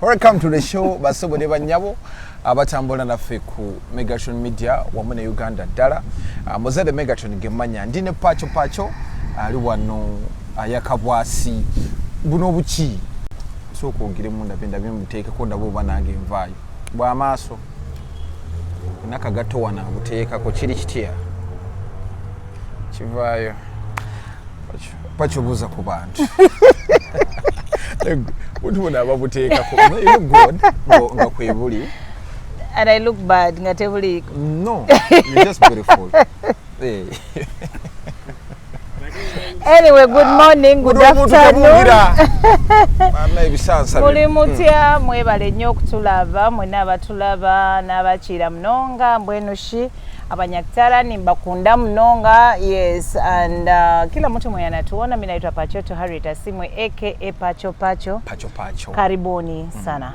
Welcome to the show. Basobo de banyabo abatambula naffe ku Megatron Media wamu ne Uganda ddala. Muzade Megatron gemanya ndine pacho ali wano ayakabwasi buno buki so kwogire mu ndabenda bimuteeka ko ndabo banange nvaayo bwa maaso nakagato wana buteeka ko kiri kitiya kivaayo pacho buza ku bantu Utu wana babuteeka ko you look good nga kwebuli and I look bad nga tebuli no you're just beautiful hey. Anyway, good morning, good afternoon. Muli mutya mwebale nnyo okutulaba mwena abatulaba n'abakira mnonga mbwenushi abanyakitala nimbakunda mnonga yes and kila mtu mwenye anatuona mimi naitwa Pachoto Harriet Asimwe aka Pacho karibuni sana.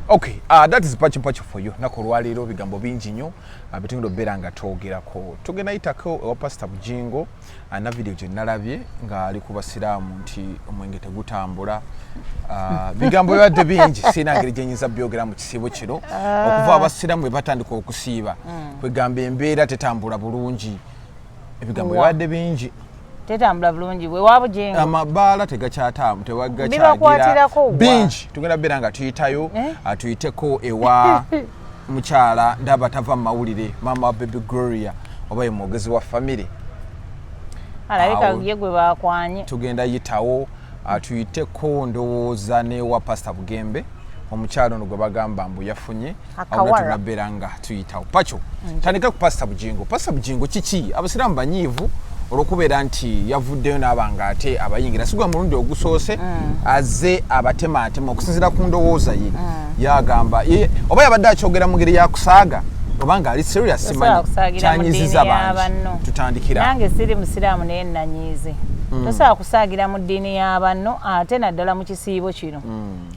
Okay, that is Pacho for you. Nakolwaliro bigambo bingi nnyo bitingo beranga twogerako. Tugenda itako wa Pastor Bujingo na video gye nalabye nga ali ku basiraamu nti omwenge tegutambula. Bigambo yadde bingi sina ngeri gye nyinza byogera mu kisibo kino okuva abasiraamu batandika okusiiba kwegamba embeera tetambula bulungi. Ebigambo yadde bingi tetambula bulungi we Wabujingo amabaala tegakyatamu tewagakyagira bingi tugenda beranga tuyitayo tuyiteko ewa mukyala ndaba tava mawulire mama baby Gloria obaye mwogezi wa family alabika ye gwe bakwanye tugenda yitawo tuyiteko ndowooza ne wa Pastor Bugembe omukyalo ono gwe bagamba mbu yafunye awo tunaberanga tuyitawo Pacho tandika ku Pastor Bujingo kiki abasiraamu banyiivu olwokubeera nti yavuddeyo n'abanga ate abayingira sigwa mulundi ogusoose aze abatematema okusinziira ku ndowooza ye yagamba oba yabadde akyogera mu ngeri yakusaaga obanga ali serious simanyi kyanyiziza abantu tutandikira nange siri musiraamu naye nanyize tosobola kusaagira mu ddiini y'abanno ate naddala mu kisiibo kino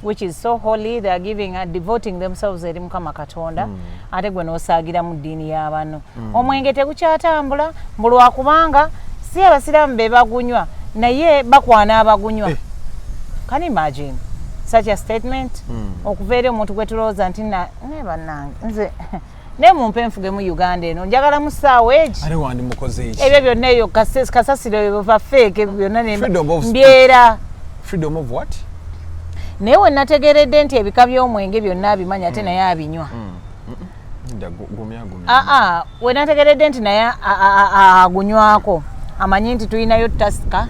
which is so holy they are giving devoting themselves eri Mukama Katonda ate gwe n'osaagira mu ddiini y'abanno omwenge tegukyatambula mbulwa kubanga si abasiraamu be bagunywa naye bakwana abagunywa can you imagine such a statement okuva eri omuntu gwe tulowooza nti ne bannange nze ne mumpe enfuge mu Uganda eno njagala mu saaweegi ali wandi mukoze iki ebyo byonna eyo kasasiro eva fake byonna mbyera freedom of what naye we nategeredde nti ebika by'omwenge byonna abimanya ate naye abinywa we nategeredde nti naye agunywako amanyi nti tulinayo tasika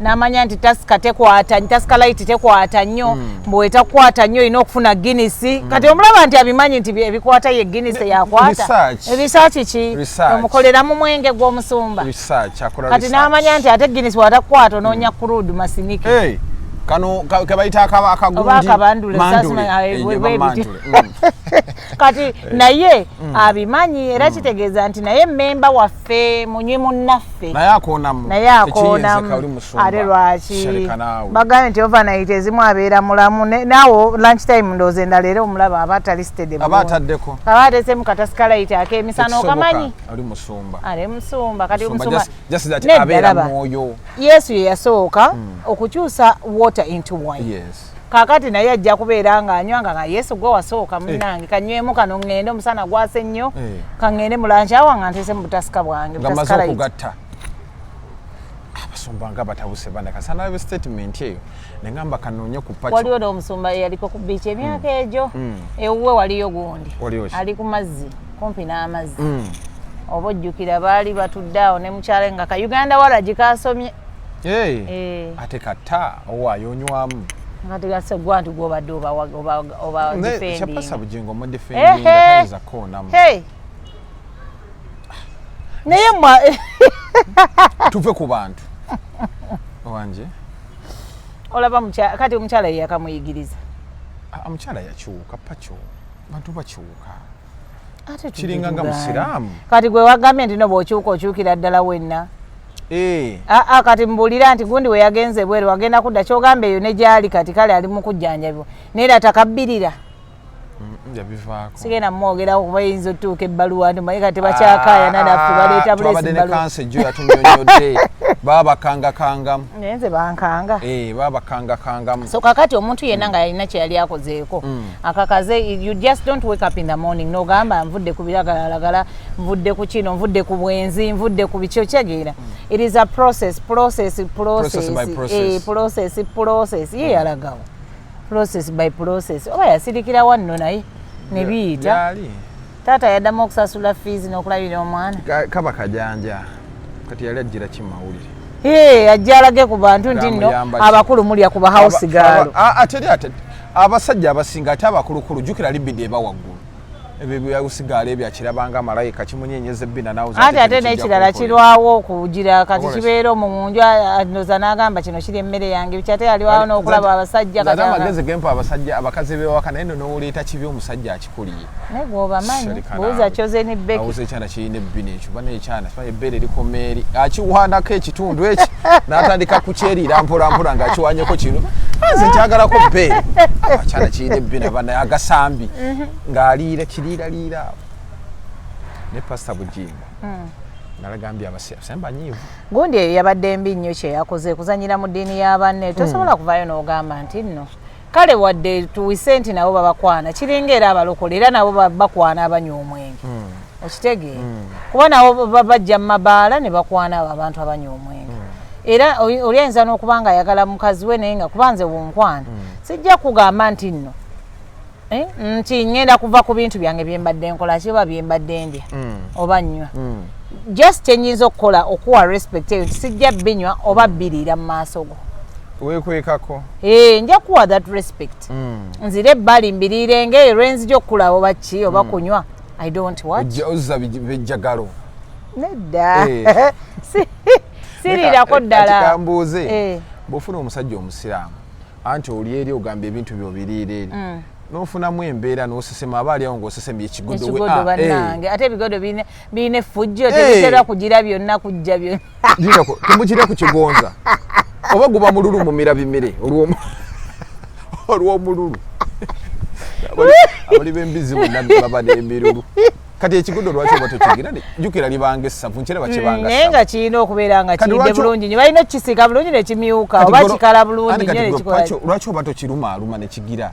n'amanya nti tasika light tekwata nnyo mbu etakwata nnyo ina okufuna Guinness kati omulaba nti abimanyi nti ebikwata ye Guinness yakwata research ki omukolera mu mwenge gw'omusumba kati n'amanya nti ate Guinness watakwata onoonya crude masinike kano kabaita akagundi kati naye abimanyi era kitegeeza nti naye memba waffe munywi munnaffe naye akoonamu ate lwaki bagambye nti overnight ezimu abeera mulamu naawe lunch time ndooze endala era omulaba aba atalisted aba ataddeko aba atesemu katasikalaiti akeemisana okamanyi ali musumba kati musumba Yesu ye yasooka okukyusa water into wine. Yes. Kakati naye ajja kubeera nga anywanga nga Yesu gwe wasooka munnange kanywemu kano ngende omusana gwase nnyo kangende mulanchi awanga ntese mu butasika bwange butasika kugatta abasumba nga batabuse bana kasana abe statement eyo nengamba kanonye ku Pacho waliwo n'omusumba yaliko ku beach emyaka ejo ewuwe waliyo gundi ali ku mazzi kumpi n'amazzi oba ojjukira baali batudde awo ne mukyala nga ka Uganda wala gikasomye ate kata owayonywamu ngati gasegwa nti gwobadde oba defendi Pastor Bujingo mu defendi ngataza kona mu naye mwa tuve ku bantu wanje olaba kati omukyala yakamuyigiriza omukyala yakyuka Pacho bantu bakyuka ate kiringanga musiraamu kati gwe wagambye nti no bw'okyuka okyukira ddala wenna kati mbulira nti gundi we yagenze bwere wagenda kudda kyogamba eyo ne gyali kati kale ali mu kujjanjabibwa naye takabirira yabivaako sigenda mwogera kuba yinza otuuka ebbaluwa ntumaye kati bakyakaya nanafu baleeta bulesi ne kanse jo yatunyonyodde baba kanga nze bankanga baba kanga so kakati omuntu yenna nga yalina kye yali akozeeko akakaze you just don't wake up in the morning nogamba nvudde ku biragalalagala nvudde ku kino nvudde ku bwenzi nvudde ku bikyo kyageera it is a process ye yalagawo process by process oba yasirikira wanno naye ne biyita taata yaddamu okusasula fees n'okulabira omwana kaba kajanja kati yali ajjira kimawulire ajja alage ku bantu nti nno abakulu mulya ku bahausi gaalo ate abasajja abasinga ate abakulukulu jjukira libidde eba waggulu ebyo byawusigaala ebyakirabanga malayika kimunyenyeza ebbina nawe ate n'ekirala kirwawo okugira kati kibeera omunju anoza n'agamba kino kiri emmere yange kyate yaliwawo n'okulaba abasajja amagezi gempa abasajja abakazi b'ewaka naye nonowoleeta kibi omusajja akikuliye naye gwobamanyi buuza kyoze ne beki awuza ekyana kirina ebbina ekyo ba neekyana ebbeere erikomeeri akiwandako ekitundu eki n'atandika kukyeriira mpolampola ng'akiwanyeko kino nze nkyagalako bbeere akyana kirina ebbina banaye agasambi ng'aliira liira ne Pastor Bugingo nalagambye abasemba nyivu gundi yabadde mbi nnyo kye yakoze kuzanyira mu ddiini y'abanne tosobola kuvaayo n'ogamba nti nno kale wadde tuwise nti nabo babakwana kiringa era abalokole era nabo bakwana abanywa omwenge okitegeera kuba nabo bajja mu mabaala ne bakwana abo abantu abanywa omwenge era oli ayinza n'okuba nga ayagala mukazi we naye nga kuba nze bunkwana sijja kugamba nti nno nti ngenda kuva ku bintu byange byembadde nkola kiba byembadde ndya oba nnywa just kyenyinza okukola okuwa respect eyo tisijja binywa oba birira mu maaso go weekwekako nja kuwa that respect nzire ebbali mbiriire ng'erwenzija okukulaba oba ki oba kunywa I don't watch ozza bejjagalo nedda sirirako ddala kambuuze bw'ofuna omusajja omusiraamu anti oli eri ogamba ebintu byobiriira eri n'ofunamu embeera n'osesema aba aliawo ng'osesemye ekigodo bannange ate ebigodo birina effujjo tebitera kugira byonna kujja byonna temukira ku kigonza oba guba mululu mu mirabimire olw'omululu abali b'embizi bonna baba n'emirulu kati ekigodo lwaki oba tokigira jjukira libanga essavu nkere bakibanga naye nga kirina okubeera nga kiyidde bulungi nnyo balina okukisiika bulungi ne kimyuka oba kikala bulungi nnyo ne kikola lwaki oba tokirumaaluma ne kigira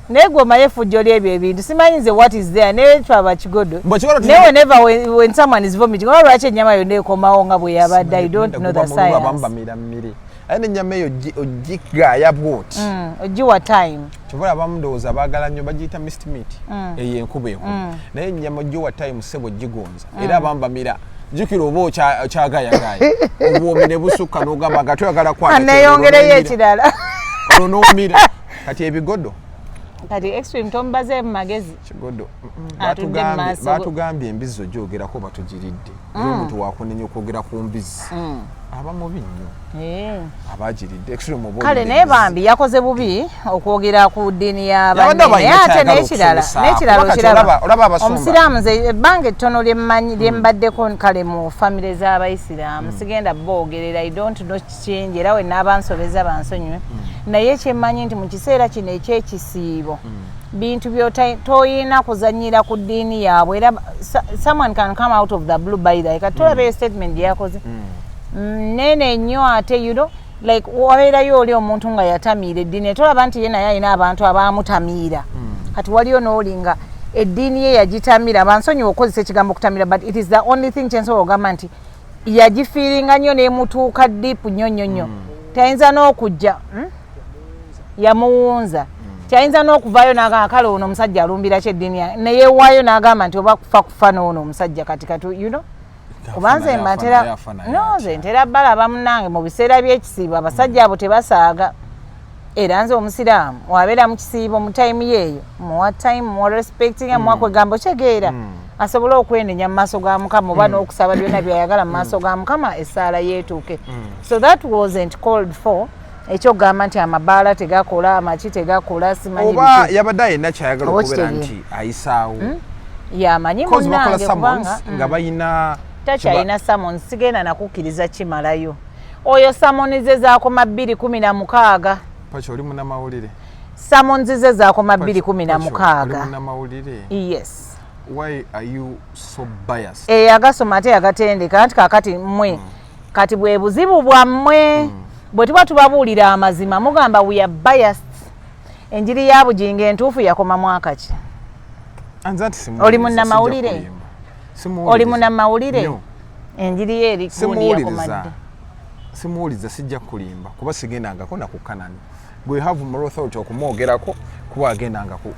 naye gwe omaye effujjo lyebyo ebintu simanyi nze what is there nekyo abakigodo naye whenever when someone is vomiting oba lwaki ennyama yonna ekomawo nga bwe yabadde I don't know the science aye n'ennyama eyo ogigaaya bwoti ogiwa time kyobola abamu ndowooza baagala nnyo bagiyita mist meat eyo enkuba enkulu naye ennyama ogiwa time sebo gigonza era abamu bamira jjukira oba okyagaayagaaya obwomi ne busukka n'ogamba nga toyagala kwatneyongereyo ekirala olwo n'omira kati ebigodo kati extreme tombaze mu magezi kigodo batugambye embizi ogyogerako batugiridde omuntu wakunenya okwogera ku mbizi aba mubi nnyo abagiridde extreme oba kale naye bambi yakoze bubi okwogera ku ddiini y'abanne naye ate n'ekirala okiraba omusiraamu nze ebbanga ettono lyembaddeko kale mu famire z'abayisiraamu sigenda boogerera I don't know kikingi era wenna abansobeza bansonyiwe naye kyemmanyi nti mu kiseera kino ekyekisiibo bintu byotoyina kuzanyira ku ddiini yaabwe era someone can come out of the blue by the kati tolabayo statement gyeyakoze nene nnyo ate you know like wabeerayo oli omuntu nga yatamiira eddiini tolaba nti ye naye alina abantu abamutamiira kati waliyo n'olinga eddiini ye yagitamira bansonyiwa okukozesa ekigambo okutamira but it is the only thing kyensobola ogamba nti yagifiiringa nnyo n'emutuuka diipu nnyo nnyo nnyo tayinza n'okujja yamuwunza kyayinza n'okuvaayo n'agamba kale ono omusajja alumbira ki eddiini neyeewaayo n'agamba nti oba kufa n'ono omusajja katikati you know kubanze mbatera noze ntera balaba munange mu biseera by'ekisiibo abasajja abo tebasaaga era nze omusiraamu wabeera mu kisiibo mu time yeeyo muwa time muwa respecting mwakwegamba okyegeera asobole okwenenya mu maaso ga Mukama oba n'okusaba byonna byayagala mu maaso ga Mukama essaala yeetuuke so that wasn't called for ekyogamba nti amabaala tegakola amaki tegakola simanyi oba yabadde ayina kyayagala okubeera nti ayisaawo yamanyi munange kubanga nga bayina takyalina samon sigenda nakukkiriza kimalayo oyo samonize zaakoma 216 paki oli munamawulire summons ze zakoma 2016. Oli munnamawulire. Yes. Why are you so biased? Agasoma ate agatendeka anti kakati mmwe kati bwe buzibu bwammwe bwe tuba tubabuulira amazima mugamba we are biased. Enjiri ya Bujinga entuufu yakoma mwaka ki? Oli munnamawulire? Oli munnamawulire? Enjiri ye eri kundi yakomadde. Simuwuliza sijja kulimba kuba sigendangako na ku Kanani. Gwe have moral authority okumwogerako kuba agendangako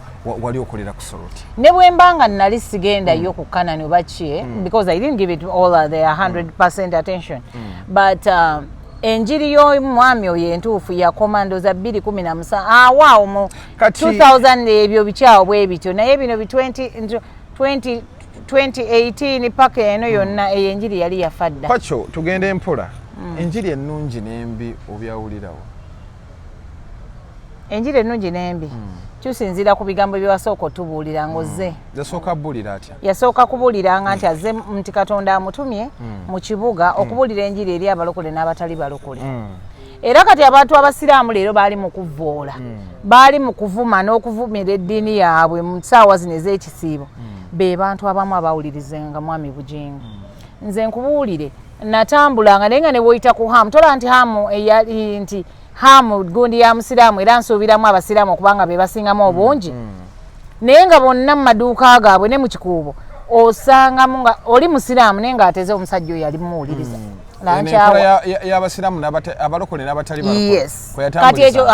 wali okolera ku Soroti. Ne bwe mbanga nali sigenda yo ku Kanani oba ki because I didn't give it all the 100% attention. But enjiri y'omwami oyo entuufu yakoma za 2017 awaawo mu 2000 ebyo bikyawo bwe bityo naye bino 2018 paka eno yonna enjiri yali yafadda. Pacho tugende mpola. Enjiri ennungi n'embi obyawulirawo. Enjiri ennungi n'embi kisinziira ku bigambo bye wasooka otubuulira ng'ozze. Yasooka buulira atya? Yasooka kubuuliranga nti azze nti Katonda amutumye mu kibuga okubuulira enjiri eri abalokole n'abatali balokole. Era kati abantu abasiraamu leero baali mu kuvvoola, baali mu kuvuma n'okuvumira eddiini yaabwe mu ssaawa zino ez'ekisiibo. Be bantu abamu abawulirizenga mwami Bujinga. Nze nkubuulire natambulanga naye nga ne bw'oyita ku Hamu tola nti Hamu eyali nti Hamu gundi ya musiraamu era nsuubiramu abasiraamu okubanga be basingamu obungi. Naye nga bonna mu maduuka gaabwe ne mu kikuubo osangamu nga oli musiraamu naye ng'ateze omusajja oyo yali muwuliriza. Y'abasiraamu abalokole n'abatali balokole. Yes. Kati ekyo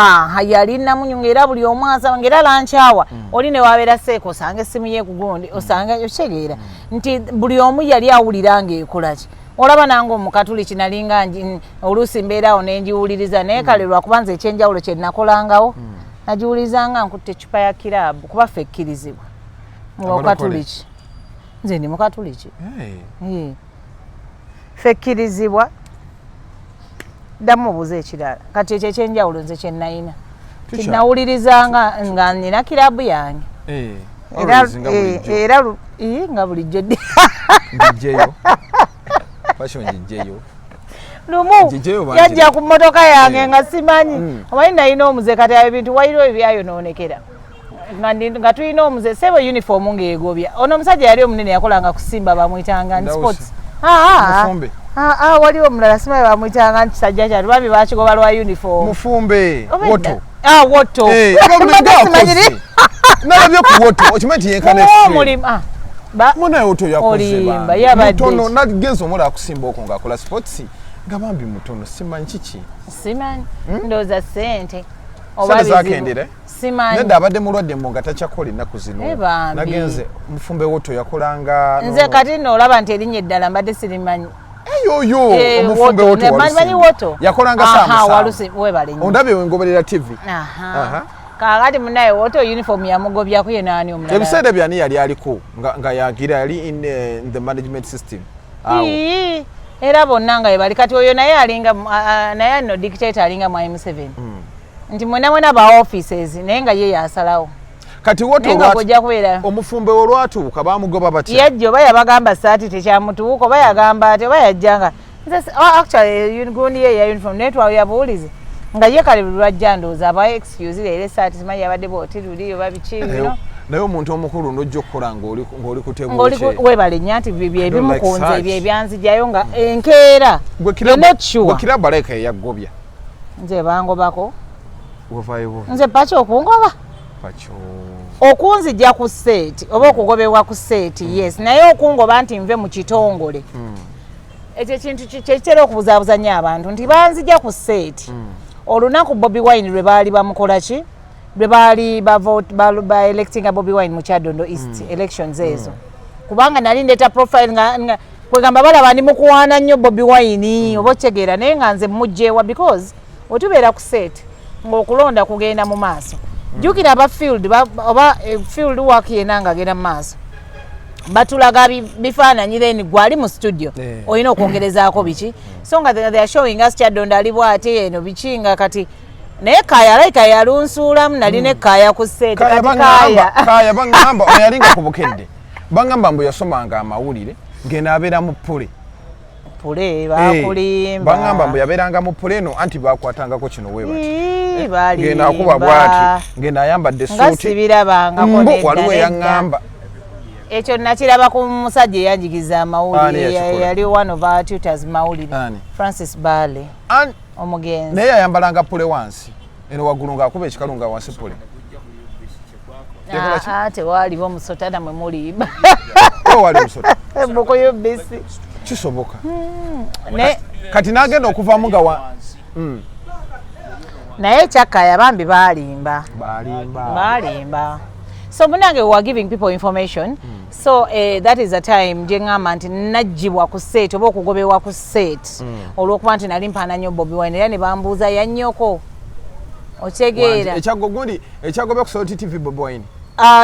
yali namunyunga era buli omu asaba era lankyawa oli ne wabeera seeko osanga essimu ye ku gundi osanga okitegeera nti buli omu yali awulira ng'ekola ki. Olaba nange omukatuliki nalinga oluusi mbeerawo nenjiwuliriza naye kale lwakuba nze ekyenjawulo kye nakolangawo nagiwulirizanga nkutte ecupa ya kiraabu kuba ffe ekkirizibwa mu bakatuliki. Nze ndi mukatuliki. Ffe ekkirizibwa ddamu obuuza ekirala kati ekyo ekyenjawulo nze kye nnalina kinawulirizanga nga nina kiraabu yange era nga bulijjo Njijjeyo. Passion njijjeyo. Lumu yajja ku mmotoka yange nga simanyi omanyi nalina omuze kati ebintu wayiro ebyayonoonekera nga tulina omuze sebo uniform ng'egobya ono omusajja yali omunene yakolanga kusimba bamuyitanga ni sports waliwo omulala simanyi bamuyitanga nti kisajja kyatu bambi bakigoba lwa uniform Mufumbe Woto Woto nalabye ku Woto okimanyi nti yenkana muna Woto yakoze mutono nagenza omula akusimba okwo ng'akola sports nga bambi mutono simanyi kiki simanyi ndowooza ssente oba zakendere simanyi nedda abadde mulwadde mbonga takyakola ennaku zino nagenze Mufumbe Woto yakolanga nze kati nno olaba nti erinnya eddala mbadde sirimanyi yoyo Omufumbe Woto yakolanga walusi webale nnyo ondabye wengoberera TV kakati munaye Woto uniform yamugobyako ye naani omulala ebiseera byani yali aliko nga yagira yali in the management system era bonna nga bali kati oyo naye alinga naye no dictator alinga mu M7 nti mwena ba offices naye nga ye yasalawo kati Woto Omufumbe olwatuuka bamugoba batya yajja oba yabagamba saati tekyamutuuka oba yagamba ati oba yajjanga actually gundi ye ya uniform netwa yabuulize nga ye kale lwajja ndowooza aba excuse leero saati simanyi yabadde bootiruli oba biki bino naye omuntu omukulu n'ojja okukola ng'oli kutebuuke webale nnyo nti byebimukunze ebyo ebyanzijayo nga enkeera gwe kiraba like eyaggobya nze bangobako nze paki okungoba okunzijja ku seeti oba okugobebwa ku seeti yes naye okungoba nti nve mu kitongole ekyo kintu kyekitera okubuzaabuza nnyo abantu nti banzijja ku seeti olunaku Bobi Wine lwe baali bamukola ki lwe baali ba electinga Bobi Wine mu Kyaddondo East elections ezo kubanga nali ndeeta profile nga kwegamba balaba ndi mukuwaana nnyo Bobi Wine oba okitegeera naye nga nze mujjeewa because otubeera ku seeti ng'okulonda kugenda mu maaso jjukira aba field oba field work yenna ng'agenda mu maaso batulaga bifaananyi then gwali mu studio olina okwongerezaako biki so nga they are showing us Kyaddondo ali bw'ati eno biki nga kati naye Kaaya like yalunsuulamu nali ne Kaaya ku seeti Kaaya baŋŋamba oyalinga ku bukedde baŋŋamba mbu yasomanga amawulire ng'eno abeera mu pule pule bakulimba bangamba mbu yabeeranga mu pule eno anti bakwatangako kino weebati ngenda akuba bwati ngenda ayambadde suuti nga sibirabangako nedda waliwo yaŋŋamba ekyo nakiraba ku musajja eyanjigiza amawulire yali one of our tutors mawulire Francis Bale omugenzi naye yayambalanga pule wansi eno waggulu ng'akuba ekikalu nga wansi pule tewaaliwo musota namwe mulimba wali musota bukuyo bisi kisoboka kati n'agenda okuvaamu nga naye Kyakaya bambi balimba so munange we are giving people information so that is a time gye ngamba nti najjibwa ku set oba okugobebwa ku set olw'okuba nti nali mpaana nnyo Bobi Wine era ne bambuuza yannyoko otegeera ekyagobye ku Salt TV Bobi Wine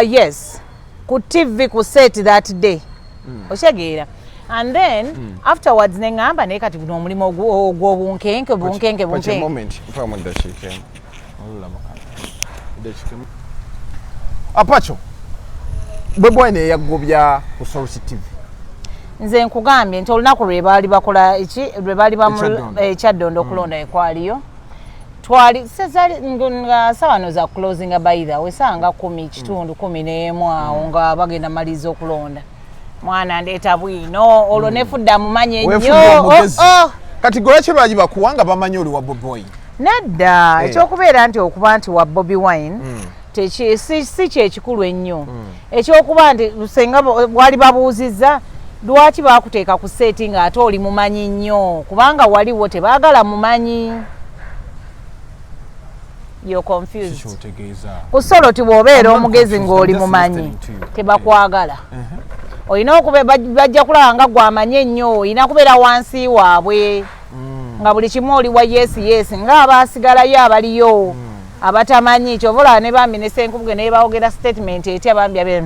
yes ku TV ku set that day otegeera and then afterwards ne ngamba naye kati guno omulimu ogw'obunkenke Apacho Bobi Wine yagobya ku Salt TV nze nkugambye nti olunaku lwe baali bakola lwe baali ekyaddondo okulonda ekwaliyo twali nga sawano za closing by the way sanga 10 kitundu 11 awo nga bagenda maliza okulonda mwana ndeeta bwino olwo nefudda mumanye nnyo kati golaki lwagi bakuwanga bamanyi oli wa Bobi Wine nedda ekyokubeera nti okuba nti wa Bobi Wine si kyekikulu ennyo ekyokuba nti senga bwali babuuzizza lwaki bakuteeka ku seeti nga ate oli mumanyi nnyo kubanga waliwo tebaagala mumanyi you're confused ku solo tibwobeera omugezi ng'oli mumanyi tebakwagala olina okuba bajja kulaba nga gwamanye ennyo olina kubeera wansi waabwe nga buli kimu oli wa yes ng'abaasigalayo abaliyo abatamanyi kyova olaba ne bambi ne Ssenkubuge naye baogera statement etya bambi abe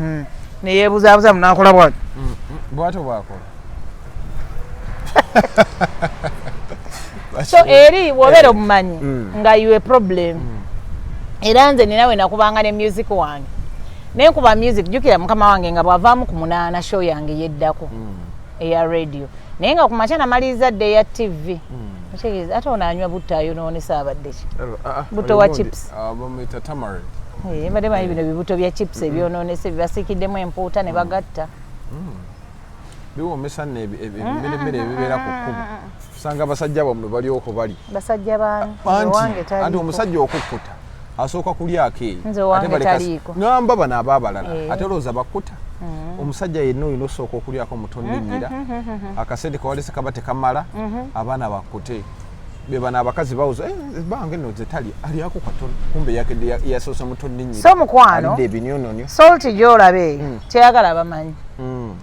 neyeebuzaabuza munakola bwati bwato bwakola so eri bwobeera omumanyi nga you a problem era nze ninawe nakubanga ne music wange nenkuba music jukira mukama wange nga bwavaamu ku 8 show yange yeddako eya radio naye nga kumakya namaliza dde eya TV ate onanywa buttayo noonesa abaddeki buto wa chips mbadde manyi bino bibuto bya chips ebyonoonese bibasiikiddemu empuuta ne bagatta biwomesa n'emmere ebibeera ku kkubo usanga basajja bamwe balyoko bali basajja baani anti omusajja okukkuta asooka kulyako eyo nze owange taliiko ngamba bano abaabalala ate olowooza bakkuta omusajja yenna olina osooka okulyako mutonninnyira akasente kawalese kaba tekamala abaana bakkute be bano abakazi bawuza bange nno ze tali alyako katono kumbe yakedde yasoose mutonninnyira so mukwano alidde ebinyononyo Salt gy'olabe kyeyagala bamanyi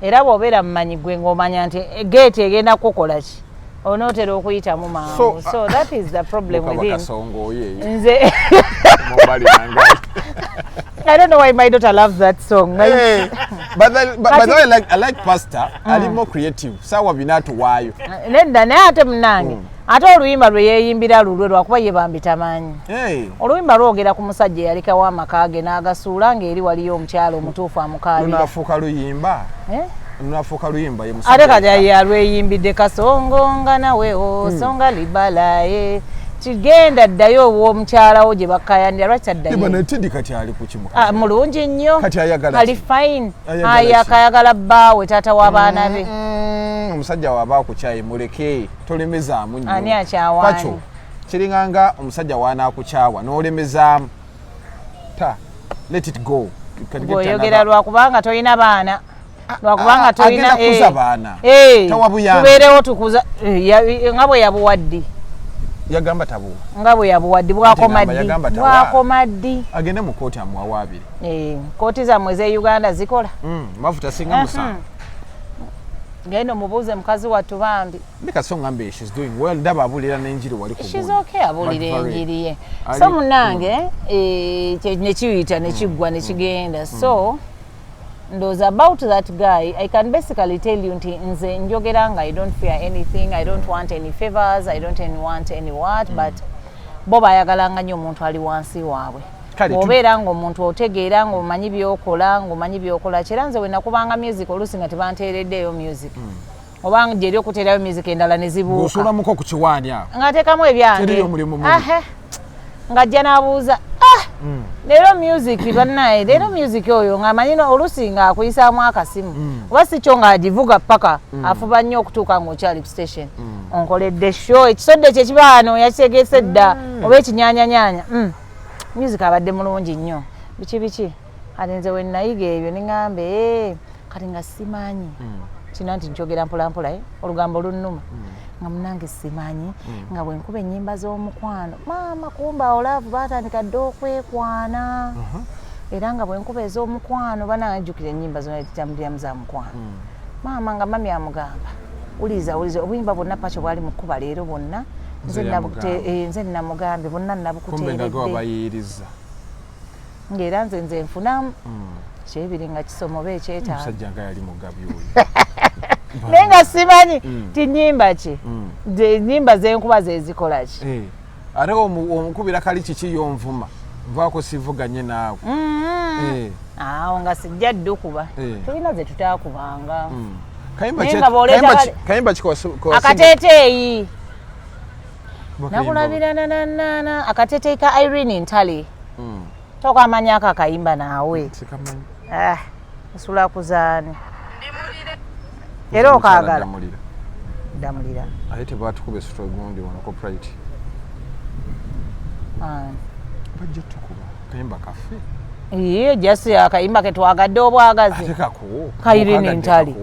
era bw'obeera mumanyi gwe ng'omanya nti geeti egenda kukola ki onootera okuyitamu mangu so that is the problem within nze I don't know why my daughter loves that song. Hey, but the way I like Pastor, I more creative. Sawa binatu wayo. Nenda naye ate munange. Ate oluyimba lwe yeeyimbira lulwe lwakuba ye bambi tamanyi. Oluyimba lwogera ku musajja eyalikawo amaka ge n'agasuula ng'eri waliyo omukyalo omutuufu amukaabira. Lunafuuka luyimba? Lunafuuka luyimba ye musajja. Ate kati yalweyimbidde kasongo nga nawe osonga libalaye. Kigenda ddayo omukyalawo gye bakayandira lwaki addayo Teddy kati ali ku kimu mulungi nnyo kati ayagala ali fine akayagala bbaawe taata w'abaana be omusajja waba akukyaye muleke tolemezaamu nnyo ani akyawaani kiringanga omusajja waanaakukyawa n'olemezaamu let it go oyogera lwakubanga tolina baana lwakubanga tolina kuza baana tubeerewo tukuza nga bwe yabuwaddi yagamba tabu nga bwe yabuwaddi bwakomaddi agende mu kooti amuwawaabire kooti zammwe ze Uganda zikola mafuta singa musanvu genda omubuuze mukazi wattu bambi ndikaso ngambe she's doing well ndaba abulira n'enjiri wali ku she's okay abulira enjiri ye so munange ne kiyita ne kiggwa ne kigenda so ndoza about that guy I can basically tell you nti nze njogera nga I don't fear anything I don't want any favors I don't want any what but bo bayagalanga nnyo omuntu ali wansi waabwe obeera ng'omuntu otegeera ng'omanyi by'okola ng'omanyi by'okola kera nze we nakubanga music oluusi nga tebanteereddeeyo music obanga gye lyokuterayo music endala ne zibuuka ng'osulamuko ku kiwaani awo ng'ateekamu ebyange teriyo mulimu mubi ng'ajja n'abuuza leero music bannaye leero music oyo ng'amanyi oluusi ng'akuyisaamu akasimu oba si kyo ng'agivuga paka afuba nnyo okutuuka ng'okyali ku station onkoledde show ekisodde kye kiba wano yakitegeese dda oba ekinyaanyanyanya music abadde mulungi nnyo biki ate nze we nayiga ebyo ne ŋŋambe kati nga simanyi kino nti nkyogera mpolampola olugambo lunnuma nga munange simanyi nga bwe nkuba ennyimba z'omukwano maama kumba olaavu baatandika dde okwekwana era nga bwe nkuba ez'omukwano bananjjukira ennyimba zonatambuliramu za mukwano maama nga mami amugamba uliza obuyimba bwonna pakyo bwali mu kkuba leero bwonna nze namugambe bwonna nabukuteeredde ng'era nze nfunamu kyebiri nga kisomo oba ekyetaaga omusajja nga yali mugabi oyo naye nga simanyi ti nnyimba ki ennyimba zenkuba zezikola ki ate omukubira kali kiki yonvuma nvaako sivuganye naawe awo nga sijja ddukuba tulina ze tutaakubanga kayimba akateeteeyi nakulabira nanana akateeteeyi ka Irene Ntale tokamanya ako akayimba naawe nsula kuzaani era okaagala damulira ate tebaatukuba esutwa gundi wano copyright bajja tukuba kayimba kaffe jasi akayimba ketwagadde obwagazi ka Irene Ntale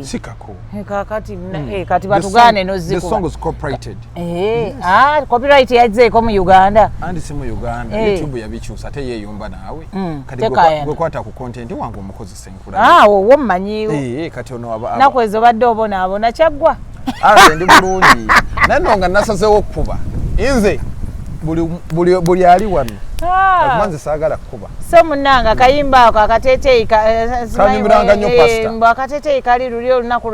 sikako kakati kati batugane nozikuba copyright yazzeeko mu Uganda andi si mu Uganda YouTube yabikyusa ate yeeyumba naawe kati gwekwata ku content wange omukozesa enkula wo mmanyiwo kati ono naku ezo badde obonaabona kyaggwa ndi bulungi nanno nga nasazeewo okukuba nze buli ali wano akumanze saagala kukuba so munnanga kayimba ako akateeteeyi akateeteeyi kali luli olunaku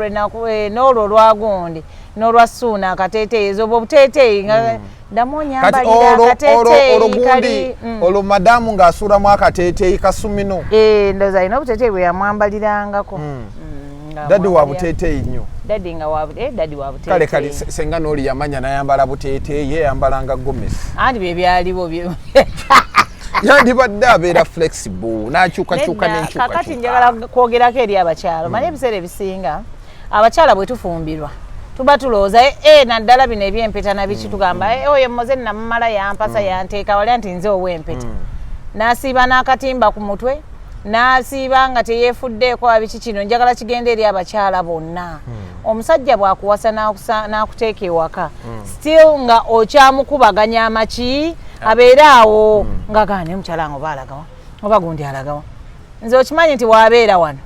n'olwo olwagundi n'olwa ssuuna akateeteeyi ezo obwo obuteeteeyi nga ddamu onyambalira akateeteeyi kali olwo madamu ng'asuulamu akateeteeyi kasumino ndooza alina obuteeteeyi bwe yamwambalirangako dadi wa buteeteeyi nnyo dadi wa buteeteeyi kale kale senga n'oli yamanya n'ayambala buteeteeyi yeyambalanga gomesi anti bye byaliwo yandibadde abeera flexible n'akyukakyuka n'enkyukakyuka kakati njagala kwogerako eri abakyalo manye ebiseera ebisinga abakyala bwe tufumbirwa tuba tulowooza naddala bino ebyempeta nabiki tugamba oyo mmoze namumala yampasa yanteeka wali nti nze ow'empeta n'asiiba n'akatimba ku mutwe n'asiiba nga teyeefuddeeko abiki kino njagala kigenda eri abakyala bonna omusajja bw'akuwasa n'akuteeka ewaka still nga okyamukubaganya amaki abeere awo nga gaane mukyala nga oba alagawa oba gundi alagawa nze okimanyi nti waabeera wano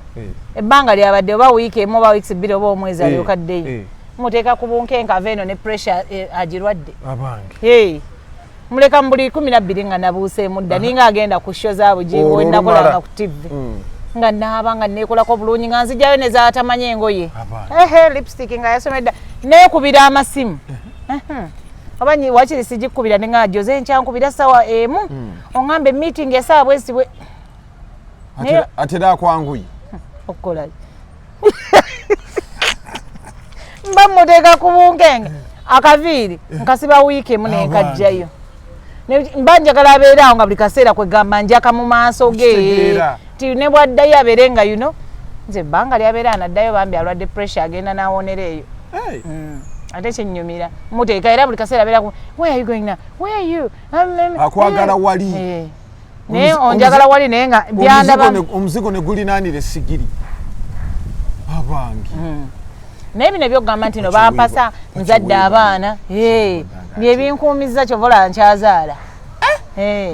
ebbanga lyabadde oba wiiki emu oba wiiki bbiri oba omwezi alyokaddeyo muteeka ku bunkenka eno ne pressure agirwadde muleka mu buli 12 nga nabuuseemu dda ninga agenda ku show za bujibu nakolanga ku TV nga naaba nga neekolako bulungi nga nzijayo ne zaatamanya engoye lipstick nga yasomedda neekubira amasimu oba wakiri sigikubira ne nga joze nkyankubira sawa emu oŋŋambe meeting esaawa bwesibwe atera akwanguyi okukola mba muteeka ku bunkenga akaviiri nkasiba wiiki emu nenkajjayo mba njagala abeere awo nga buli kaseera kwegamba njaka mu maaso ge ti ne bwaddayo abeere nga yuno nze ebbanga lyabeera anaddayo bambi alwadde pressure agenda n'awonera eyo ate kyennyumira muteeka era buli kaseera abeera where are you going now where are you akwagala wali naye onjagala wali naye nga byandaba omuzigo ne gulinaanira essigiri abange naye bino ebyokugamba nti no bampasa nzadde abaana byebinkuumiza kyovola nkyazaala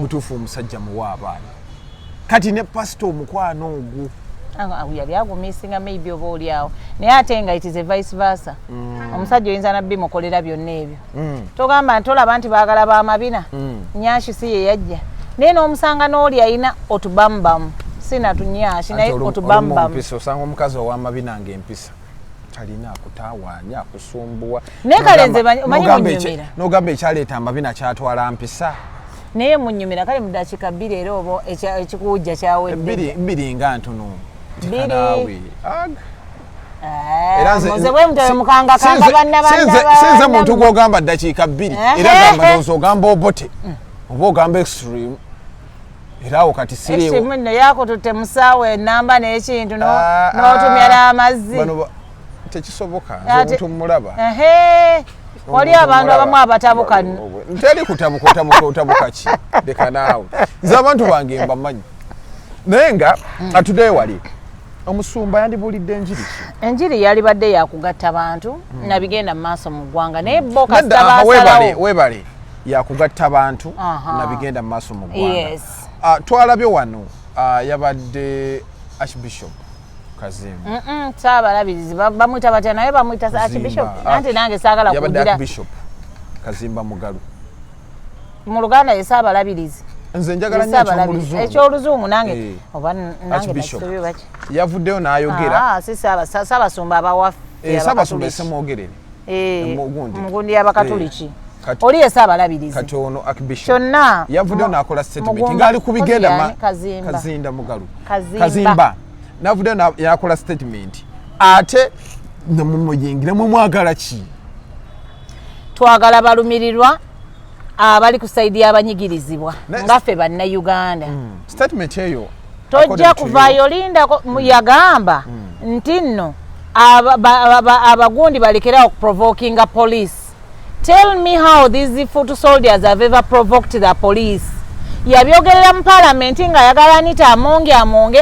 mutuufu omusajja muwa abaana kati ne pasito omukwano ogwo yali agumisinga maybe oba oliawo naye ate nga it is a vice versa omusajja oyinza nabbi mukolera byonna ebyo togamba nti olaba nti baagala bamabina nyashi si ye yajja naye n'omusanga n'oli alina otubambamu sinatunyashi naye otubambamu osanga omukazi ow'amabina ng'empisa talina akutawaanya akusumbuwa naye kale nze manyi munyumira n'ogamba ekyaleeta amabina kyatwala mpisa naye munyumira kale mu dakiika 2 era oba ekikuwujja kyawedde bbiri nga ntono sinze muntu gwogamba ddakiika 2 era gamba ndowooza ogamba obote oba ogamba extreme era awo kati siriwo extreme nno yakututte musaawo enamba n'ekintu n'otumya n'amazzi tekisoboka nze omuntu mulaba wali abantu abamu abatabuka nteri kutabuka ki leka naawe nze abantu bange mbamanyi naye nga atudeyo wali omusumba yandibulidde enjiri ki enjiri yalibadde yakugatta bantu nabigenda mu maaso mu ggwanga naye bo webale yakugatta bantu nabigenda mu maaso mu ggwanga twalabye wano yabadde archbishop Kazimba saabalabirizi bamwita batya naye bamwita archbishop anti nange saagala yabadde archbishop Kazimba Mugalu mu Luganda ye saabalabirizi nze njagala nnyo ekyoluzungu nange oba nange nakisubye baki yavuddeyo n'ayogera si saabasumba abawaffe saabasumba esemwogerere mugundi y'abakatuliki oli ye saabalabirizi kati ono archbishop kyonna yavuddeyo n'akola statement ng'ali ku bigenda Kazimba Mugalu Kazimba n'avuddeyo n'akola statement ate namumuyingiremu mwagala ki twagala balumirirwa abali ku saidi y'abanyigirizibwa ngaffe bannayuganda statement eyo tojja kuvaayo linda yagamba nti nno abagundi balekerawo provokinga police. Tell me how these foot soldiers have ever provoked the police. Yabyogerera mu parliament nga ayagala Anita amonge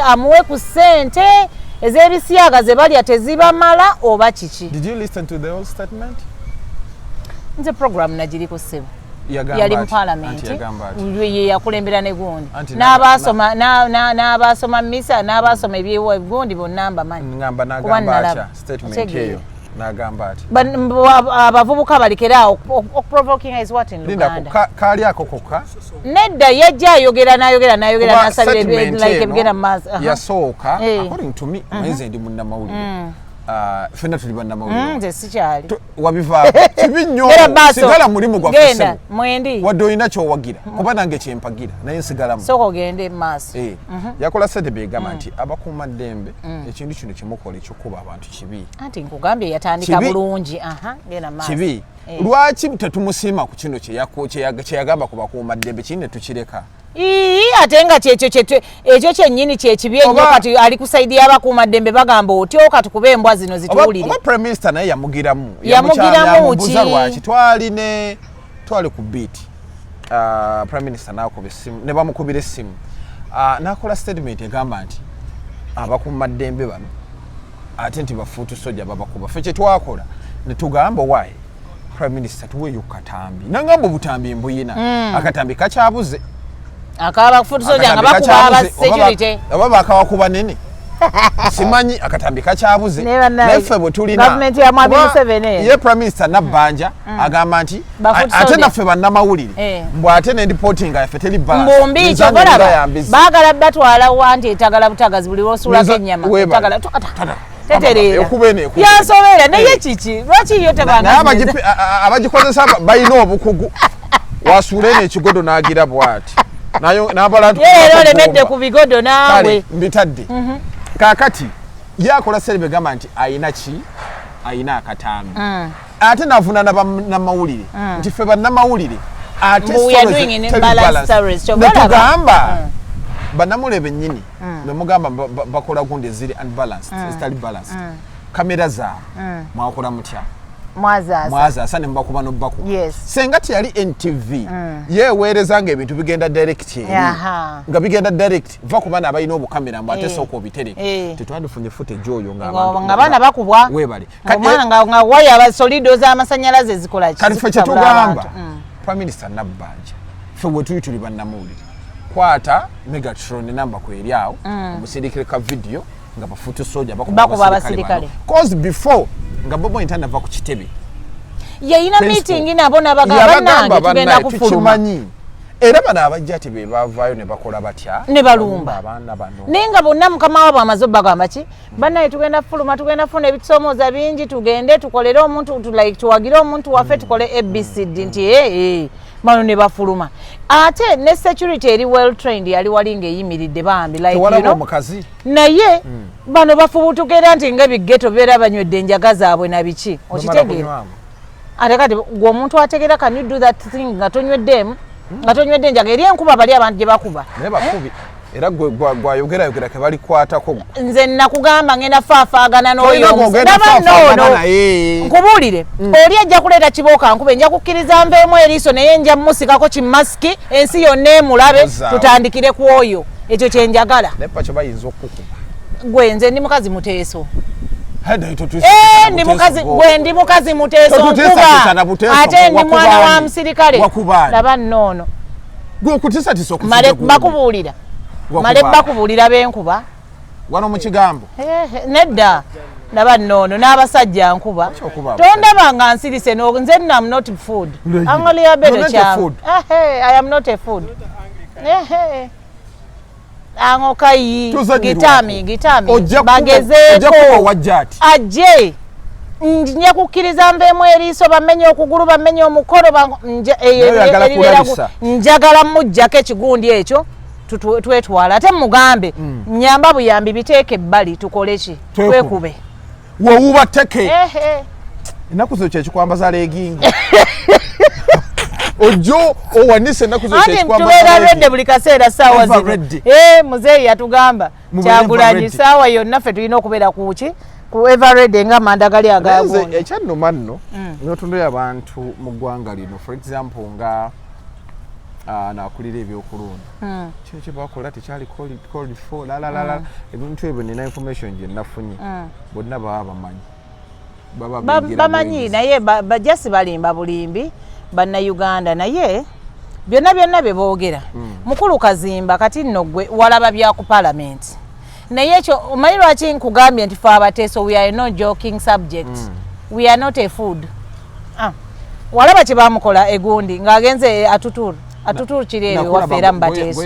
amuwe ku ssente ez'ebisyaga ze balya tezibamala oba kiki. Did you listen to the whole statement? Nze program nagiri ku ssebo. Yali mu parliament ye yakulembera ne gundi n'abasoma misa n'abasoma ebyegundi bonna mbamanyi ngamba nagamba statement eyo nagamba ati abavubuka balekerawo provoking is what in Luganda kali ako kokka nedda yajja ayogera n'asabira like ebigenda mu maaso yasooka according to me mwenze ndi munnamawulire fena tuli bannamawulire nze sikyali wabivaako kibi nnyo sigala mulimu gwaffe genda mwendi wadde olina kyowagira kuba nange kyempagira naye nsigalamu sooka ogende mu maaso yakola sedebe egamba nti abakuuma ddembe ekintu kino kyemukola ekyokuba abantu kibi anti nkugambye yatandika bulungi genda mu maaso kibi lwaki tetumusiima ku kino kyeyagamba ku bakuuma ddembe kini ne tukireka ate nga ekyo kyennyini kyekibi ennyo kati ali ku saidi y'abakuuma ddembe bagamba otyo kati kuba embwa zino zituwulire oba prime minister naye yamugiramu ki lwaki twali ku beat prime minister n'akuba essimu ne bamukubira essimu n'akola statement egamba nti abakuuma ddembe bano ate nti bafuutu sojja babakuba ffe kye twakola ne tugamba waayi prime minister tuweeyo katambi nangamba obutambi mbuyina akatambi kakyabuze akabafuutu soja nga bakuba aba security oba bakawakuba nene simanyi akatambi kakyabuze naffe bwe tulina government ya Mwami Museveni ye prime minister Nabbanja agamba nti ate naffe bannamawulire mbw ate ne reporting yaffe teri balance baagala batwala wanti etagala butagazi buli lwosuulako ennyama tetereera yansobera naye kiki lwaki yo abagikozesa balina obukugu wasuule n'ekigodo n'agira bw'ati era olemedde ku bigodo naawe mbitadde kaakati yakola serebe gamba nti ayina akatambi ate navunana bannamawulire nti ffe bannamawulire ate netugamba bannamawulire bennyini nemugamba bakola gundi eziri unbalanced ezitali balanced kamera zaabwe mwakola mutya mwazaasa ne mubakuba n'obakuba senga teyali NTV yeeweereza nga ebintu bigenda direct eri nga bigenda direct va ku baana abalina obukamera mbw ate sooka obitereke tetwandifunye footage oyo nga baana bakubwa weebale nga waya solido z'amasannyalaze zikola kati ffe kyetugamba prime minister Nabbanja ffe bwe tuli tuli bannamawulire kwata Megatron namba ku eri awo omusirikire ka video nga bafuutu soja bakuba abasirikale cause before nga bobo intana va ku kitebe yayina meeting nabo nabagamba nange tugenda kufuluma era bana abajja ati be bavaayo ne bakola batya ne balumba abaana bano nenga bonna mukama wabo amazo bagamba ki banaye tugenda fuluma tugenda funa ebisomoza bingi tugende tukolere omuntu like tuwagire omuntu waffe tukole ABCD nti bano ne bafuluma ate ne security eri well trained yali wali ng'eyimiridde bambi like you know omukazi naye bano bafubutukera nti nga bigeto beera banywedde enjaga zaabwe na biki okitegeera ate kati gwe omuntu ategeera can you do that thing nga tonyweddeemu nga tonywedde enjaga eri enkuba bali abantu gye bakuba naye bakubi era gwayogera ke balikwatako nze nakugamba ngenda faafaagana n'oyo nkubuulire oli ajja kuleeta kibooka nkuba nja kukkiriza nveemu eriiso naye nja musikako kimasiki ensi yonna emulabe tutandikire ku oyo ekyo kyenjagala nepakyo bayinza okukuba gwe nze ndi mukazi muteeso ndi mukazi muteeso nkuba ate ndi mwana wa musirikale laba nnoono male bakubuulira male bakubuulira b'enkuba wano mu kigambo nedda laba nnoono n'abasajja nkuba tondaba nga nsirise nze am not food angalia bedo kyangu I am not a food ango kayi gitami bagezeeko ajje nja kukkiriza nveemu eriiso bamenye okugulu bamenye omukolo njagala mujjako ekigundi ekyo twetwala ate mugambe nyamba buyambi biteeke ebbali tukole ki twekube wowuba teke ennaku zo kyekikwambaza legingi ojo owanise ennaku zo tubeera redde buli kaseera ssaawa zino muzeeyi yatugamba Kyagulanyi ssaawa yonna ffe tulina okubeera kuki ku everredde nga amanda gali agagondi ekyannuma nno notundoyo abantu mu ggwanga lino for example nga nakulira ebyokulonda kino kyebakola tekyali called for lalalala ebintu ebyo nina information gye nafunye bonna baba bamanyi naye bajasi balimba bulimbi bannayuganda naye byonna bye boogera mukulu Kazimba kati nno gwe walaba bya ku parliament naye ekyo omanyi lwaki nkugambye nti fe abateeso we are no joking subject we are not a food walaba kye bamukola egundi ng'agenze atuturu kiri eyo waffe era mubateeso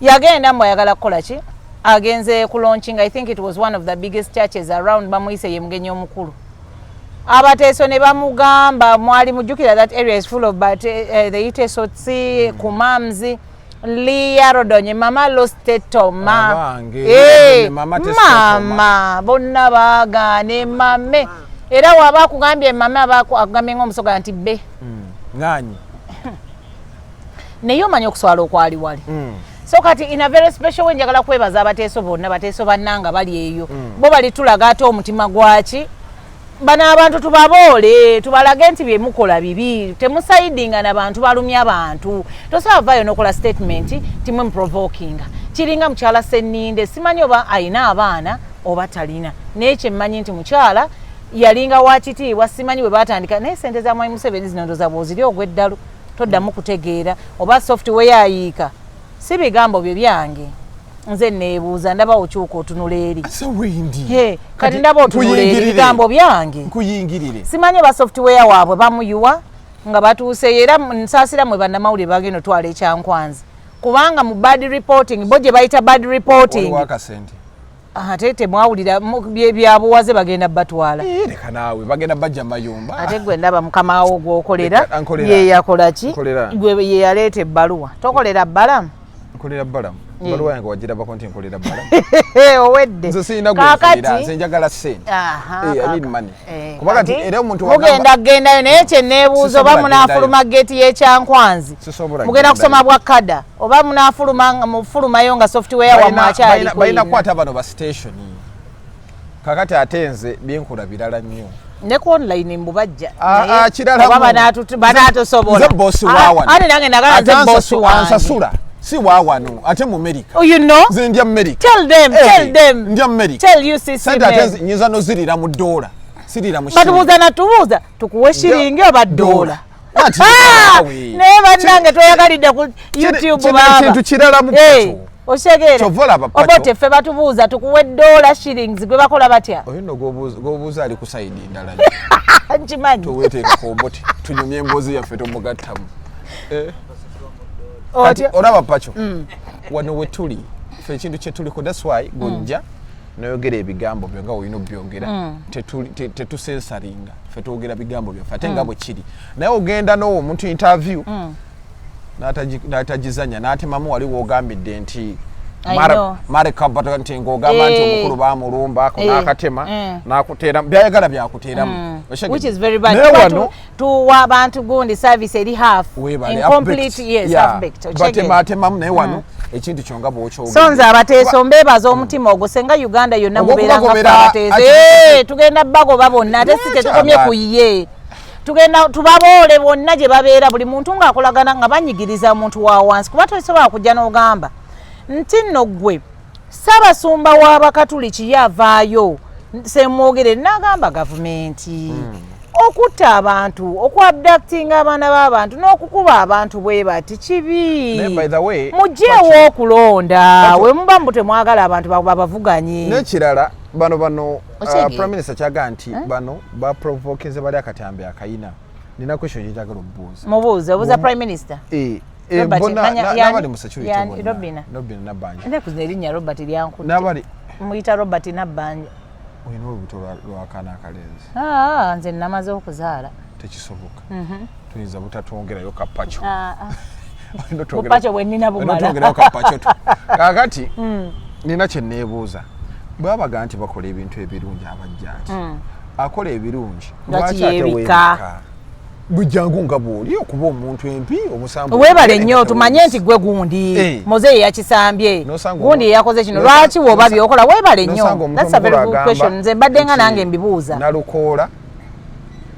yagenda mbu ayagala kukola ki agenze ku launching I think it was one of the biggest churches around bamuyise ye mugenyi omukulu abateeso ne bamugamba mwali mujjukira that area is full of the Itesotsi Kumamzi Lia Rodonye mama Lostetoma mama bonna bagane mame era waba kugambye mama abakugambye ng'omusoga nti be nganyi naye omanyi okuswala okwali wali so kati in a very special way njagala kwebaza abateeso bonna bateeso bannanga bali eyo bo balitulaga ate omutima gwaki bano abantu tubaboole tubalage nti bye mukola bibi temusaidinga n'abantu balumya abantu tosobola vayo n'okola statement timwe muprovokinga kiringa mukyala Senninde simanyi oba ayina abaana oba talina naye kye mmanyi nti mukyala yalinga wakitiibwa simanyi bwe batandika naye sente za Mwai Museveni zino ndoza bwoziri ogw'eddalu toddamu kutegeera oba software ayiika si bigambo byo byange nze neebuuza ndaba okyuka otunula eri kati ndaba otunula eri bigambo byange simanyi ba software waabwe bamuyuwa nga batuuse era nsaasira mwe bannamawulire bagenda otwala ekyankwanzi kubanga mu bad reporting bo gye bayita bad reporting ate temwawulira byabuwaze bagenda batwala leka naawe bagenda bajja mayumba ate gwe ndaba mukama wo gwokolera ye yakola ki gwe ye yaleeta ebbaluwa tokolera bbalamu nkolera bbalamu baluwa yange wagirabako nti nkolera bbalamu owedde nze sirina gwefiira nze njagala sente I need money kubanga ti era omuntu mugenda gendayo naye kye neebuuza oba munaafuluma geeti y'ekyankwanzi mugenda kusoma bwa kada oba mufulumayo nga software wamu akyali balina kukwata bano ba station kakati ate nze byenkola birala nnyo ne ku online mbubajja kirala banatusobola nze bosi wawana ate nange nagala nze bosi wansasula si wawano ate mu America you know nze ndi America tell them ndi America tell you sis sente ate nyinza no zirira mu dola sirira mu batubuuza natubuuza tukuwe shiringi oba dola naye bannange toyagalidde ku YouTube baba kintu kirala mu pato osegeera obote ffe batubuuza tukuwe dola shillings gwe bakola batya oyo no gobuuza ali ku side ndala nkimanyi tuweteeka ku obote tunyumye emboozi yaffe tomugattamu kati olaba pacho wano we tuli ffe ekintu kye tuliko that's why gojja noyogera ebigambo byo nga olina obyogera tetusensaringa ffe twogera bigambo byaffe ate nga bwe kiri naye ogenda n'owo omuntu interview n'atagizanya n'atemamu wali woogambidde nti Mare Kabata nti ng'ogamba nti omukulu baamulumba ako n'akatema n'akuteera byayagala byakuteeramu which is very bad tuwa abantu gundi service eri half incomplete yes half baked batematemamu naye wano ekintu kyonga bw'okyogera so nze abateeso mbeebaza omutima ogwo senga Uganda yonna mubeeranga abateeso tugenda bagoba bonna ate si tetukomye ku ye tugenda tubaboole bonna gye babeera buli muntu ng'akolagana nga banyigiriza muntu wa wansi kuba tosobola kujja n'ogamba nti nno gwe Ssaabasumba w'Abakatuliki yavaayo semwogere n'agamba gavumenti okutta abantu okuabductinga abaana b'abantu n'okukuba abantu bwe bati kibi mugyeewo okulonda we muba mbu temwagala abantu babavuganye n'ekirala bano Prime Minister kyaga nti bano baprovokinze bali akatambi akayina nina question gyenjagala mubuuze obuuza Prime Minister nabali musecurity Robina Nabbanja ndekuza erinnya Robert lyankutte nabali muyita Robert Nabbanja oyina olubuto lwakaana akalenzi nze namaze okuzaala tekisoboka tuyinza butatwongerayo kapaco bupaco bwe nnina bumala kakati nina kye neebuuza bwabaga nti bakola ebintu ebirungi abajjaati akola ebirungi lwaki ateweebika bujjangu nga bw'oli okuba omuntu empi omusambu weebale nnyo tumanye nti gwe gundi Mozeyi yakisambye gundi eyakoze kino lwaki woba byokola weebale nnyo that's a very good question nze mbadde nga nange mbibuuza nalukoola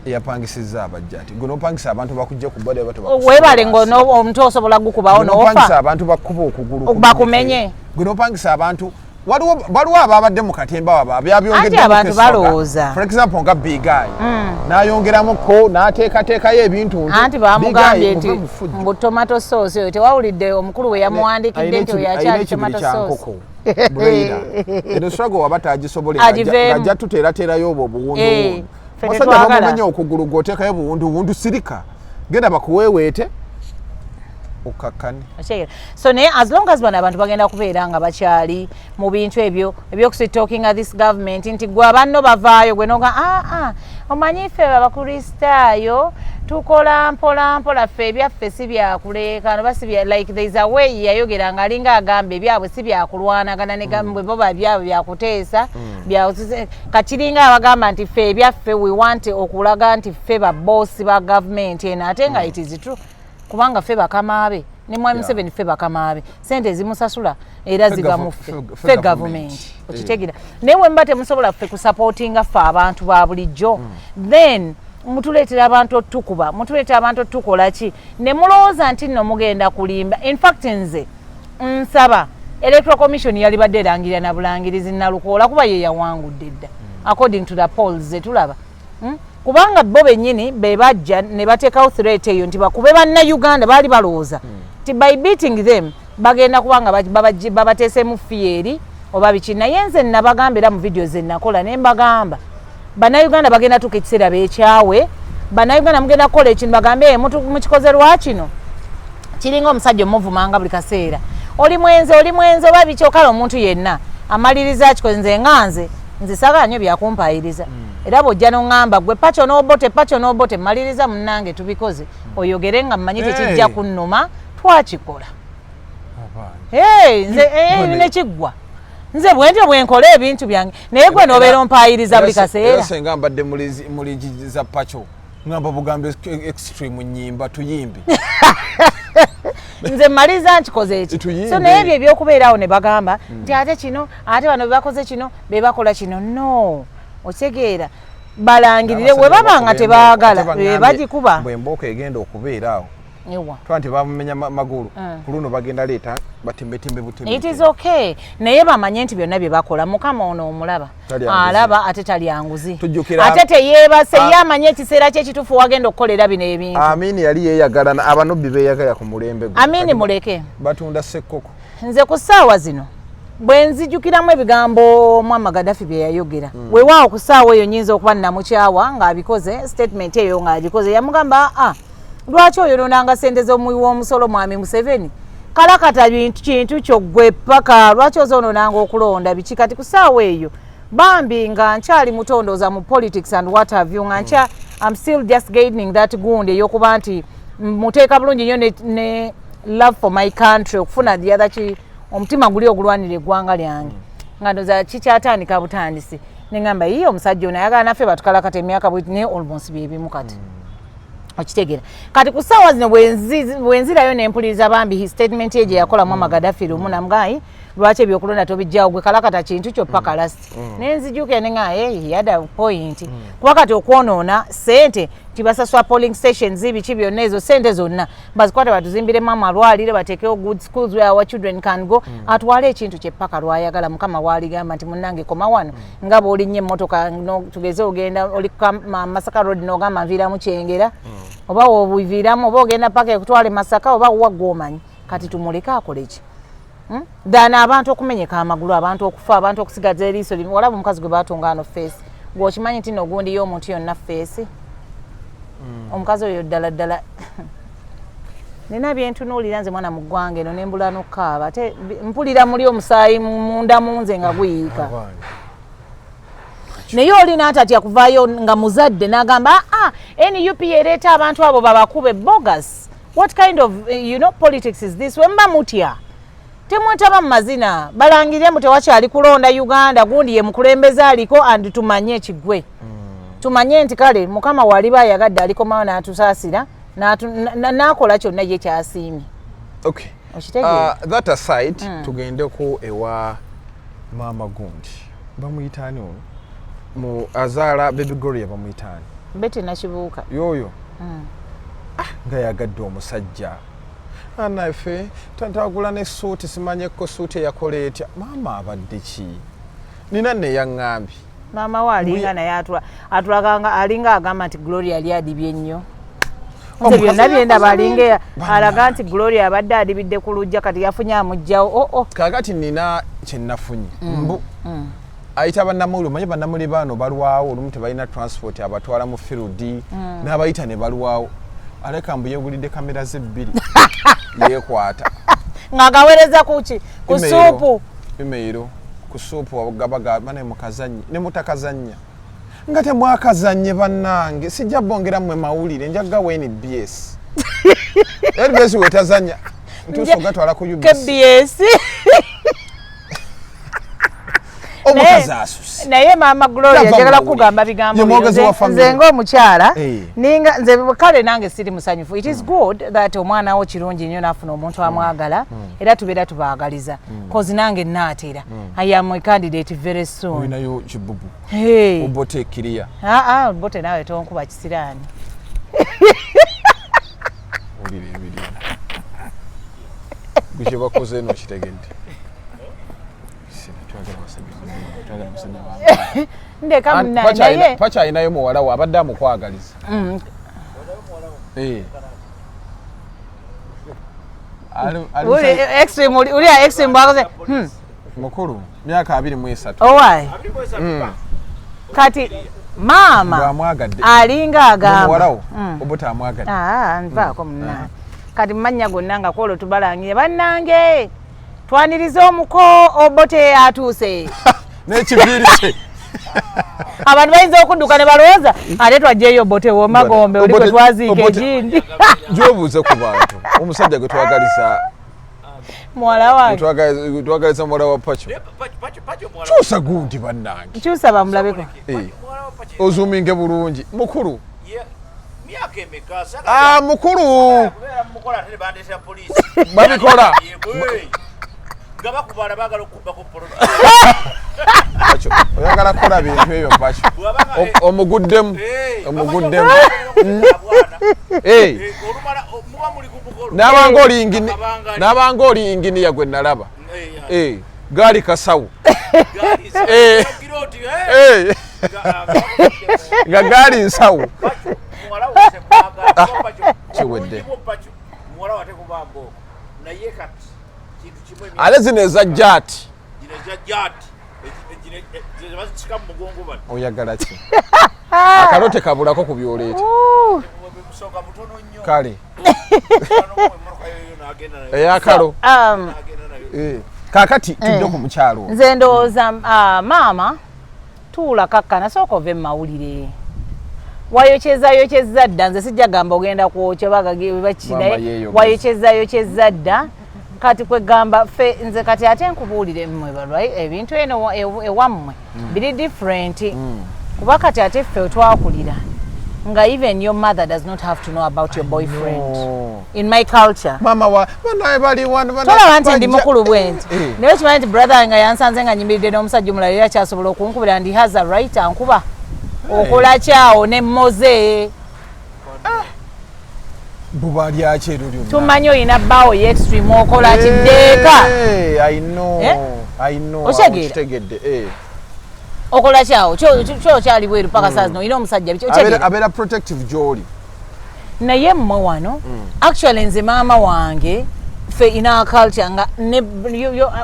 eyapangisizza abajjaati gwe n'opangisa abantu bakujja ku bode weebale ng'omuntu osobola gukubawo n'ofa abantu bakuba okugulu bakumenye gwe n'opangisa abantu waliwo ababadde mu katemba waba byabyongedde abantu balowooza for example nga Bigayi n'ayongeramuko n'ateekateekayo ebintu anti bamugambye nti mbu tomato sauce oyo tewawulidde omukulu we yamuwandikidde nti oyakyali tomato sauce eno struggle waba tagisobolera ajja tuteerateerayo obwo obuwunduwundu basajja bamumenya okugulu gw'oteekayo buwunduwundu sirika genda bakuweeweete okakane so naye as long as bano abantu bagenda kubeera nga bakyali mu bintu ebyo talking at this government nti gwe abanno bavaayo gwe noga omanyi ffe abakristaayo tukola mpola mpola ffe ebyaffe si byakuleekano basi like there is a way yayogera nga alinga agamba ebyabwe si byakulwanagana ne bwe boba byabwe byakuteesa kakiringa abagamba nti ffe ebyaffe we want okulaga nti ffe baboosi ba government eno ate nga it is true kubanga ffe bakamaabe ne mwami Museveni ffe bakamaabe sente zimusasula era ziva mu ffe gavumenti okitegeera naye bwe mba temusobola ffe kusupportinga ffe abantu ba bulijjo then mutuleetera abantu otukuba mutuleetera abantu otukola ki ne mulowooza nti nno mugenda kulimba in fact nze nsaba electoral commission yali badde erangirira na bulangirizi Nalukoola kuba ye yawangudde dda according to the polls zetulaba kubanga bo bennyini be bajja ne bateekawo threat eyo nti bakube bannayuganda baali balowooza nti by beating them bagenda kubanga babateesemu fiyeri oba biki naye nze nabagambira mu video ze nakola ne mbagamba bannayuganda bagenda tuka ekiseera beekyawe bannayuganda mugenda kukola ekintu bagambe mukikoze lwakino kiringa omusajja omuvumanga buli kaseera oli mwenze oba biki okala omuntu yenna amaliriza akikoze nze nga nze saagala nnyo byakumpayiriza era bw'ojja n'oŋŋamba gwe paco n'obote maliriza munnange tubikoze oyogere nga mmanyi tekijja kunnuma twakikola nekiggwa nze bwentyo bwenkola ebintu byange naye gwe n'obeera ompayiriza buli kaseera senga mbadde muligiza paco ngamba bugambe extreme nnyimba tuyimbe nze maliza nkikoze eki so naye ebyo ebyokubeerawo ne bagamba nti ate kino ate bano bebakoze kino bebakola kino no okitegeera balangirire we baba nga tebaagala bagikuba bwe mbooko egenda okubeeraawo twanti bamumenya magulu ku luno bagenda leeta batembetembe butembe it is okay naye bamanye nti byonna bye bakola mukama ono omulaba alaba ate talyanguzi ate teyeebase ye amanye ekiseera kyekituufu wagenda okukolera bino ebintu Amini yali yeeyagala abanobbi beeyagala ku mulembe gwe Amini muleke batunda ssekkoko nze ku ssaawa zino bwe nzijukiramu ebigambo Muammar Gaddafi bye yayogera weewaawo ku ssaawa eyo nnyinza okuba namukyawa ng'abikoze statement eyo ng'agikoze yamugamba lwaki oyonoonanga ssente z'omuwi w'omusolo mwami Museveni kalakata kintu kyo gwe paka lwaki ozoononanga okulonda biki kati ku ssaawa eyo bambi nga nkyali mutondooza mu politics and what have you nga nkya I'm still just gaining that gundi ey'okuba nti muteeka bulungi nnyo ne love for my country okufuna the other ki omutima guli ogulwanira eggwanga lyange nga ndoza kikyatandika butandisi neŋŋamba yiye omusajja ono ayagala naffe batukalakata emyaka bwe naye almost byebimu kati okitegera kati ku ssaawa zino bwenzirayo nempuliriza bambi his statement ye gye yakolamu amagadafi lumu namugayi lwaki ebyokulonda tobijjawo gwe kalakata kintu kyoppa kalasti nenzijuke neŋŋaye he had a point kuba kati okwonoona sente tibasaswa polling stations biki byonna ezo sente zonna bazikwate batuzimbiremu amalwaliro bateekewo good schools where our children can go atwale ekintu kyeppaka lwayagala mukama waaligamba nti munnange koma wano nga bw'olinnye emmotoka tugeze ogenda oli Masaka road n'ogamba nviiramu Kyengera oba wobuviiramu oba ogenda paka ekutwale Masaka oba wagga omanyi kati tumuleke akole ki dana abantu okumenyeka amagulu abantu okufa abantu okusigaza eriiso walaba omukazi gwe baatunga ano face gwokimanyi nti nogundi y'omuntu yonna face omukazi oyo ddala nina byentunuulira nze mwana mu ggwanga eno nembula n'okukaaba ate mpulira muli omusaayi munda munze nga guyiika naye olina atatya kuvaayo nga muzadde n'agamba NUP ereeta abantu abo babakube bogus what kind of politics is this wemba mutya temwetaba mu mazina balangirire mbu tewakyali kulonda Uganda gundi ye mukulembeze aliko and tumanye ekigwe tumanye nti kale mukama waliba yagadde alikomawo n'atusaasira n'akola kyonna ye kyasiimye that aside tugendeko ewa maama gundi bamuyitaani ono mu azaala Baby Gloria bamuyitaani Betty Nakibuuka yoyo nga yagadde omusajja anaife tantagula ne suuti simanyeko suuti eyakola etya maama abadde ki nina neyaŋŋambi maama we alinga naye atulaganga alinga agamba nti Gloria yali adibye nnyo nze byonna byendaba alinga alaga nti Gloria abadde adibidde ku lujja kati yafunye amugjawo kakati nina kyenafunye mbu ayita bannamuli omanyi bannamuli baano balwawo olumu tebalina transport abatwala mu field n'abayita ne balwawo aleka mbu yegulidde kamera ze bbiri yekwata ng'agawereza kuki ku suupu imeiro ku suupu gabaga bane mukazanyi ne mutakazanya nga temwakazanye bannange sijja bongera mmwe mawulire njaga weni BS NBS wetazanya ntuso gatwala ku UBS naye maama Gloria njagala kugamba bigambo nze ng'omukyala ninga nze kale nange siri musanyufu it is good that omwana wo kirungi nnyo n'afuna omuntu amwagala era tubeera tubaagaliza kozi nange naatera I am a candidate very soon olinayo kibubu obote kiriya bote nawe tonkuba kisiraani olire ebiri gukye bakoze eno kitegedde ndeka naye pacha inayo muwala wa abadde amukwagaliza uli extreme bwakoze mukulu myaka 23 owai kati maama alinga agamba muwalawo obuta amwagadde nvaako munna kati mumanya gonna nga kwolwo tubalangire bannange twaniriza omuko obote atuuse n'ekiviiri kye abantu bayinza okudduka ne balowooza ate twajjeeyo bote womagombe oli gwe twaziika egindi gyobuuze ku bantu omusajja gwe twagaliza muwala wange twagaliza muwala wa Pacho kyusa gundi bannange kyusa bamulabeko ozuminge bulungi mukulu mukulu babikola oyagala kukola bintu ebyo Pacho omuguddemu n'abanga oli inginiya gwe nalaba gaali kasawu nga gaali nsawu kiwedde ate zino eza jaati oyagala ki akalote kabulako ku byoleeta kale eyakalo kakati tudde ku mukyalo nze ndowooza maama tuula kakkana sooka ove mumawulire wayokyeza dda nze sijja gamba ogenda kwokya bakinaye wayokyeza dda kati kwegamba fe nze kati ate nkubuulire mmwe balwayi ebintu eno ewammwe biri different kuba kati ate ffe twakulira nga even your mother does not have to know about your boyfriend in my culture mama banaye bali tolaba nti ndi mukulu bwenti naye kimanyi nti brother nga yansanze nga nyimiridde n'omusajja omulala era kyasobola okunkubira ndi has a right ankuba okola kyawo ne mmoze buba lyakyeero lyonna tumanyi oyina bbaawo ye extreme okola kiddeeka okitegedde okola kyawo kyokyali bweru paka saa zino oyina omusajja abeera protective gy'oli naye mmwe wano actually nze maama wange ffe in our culture nga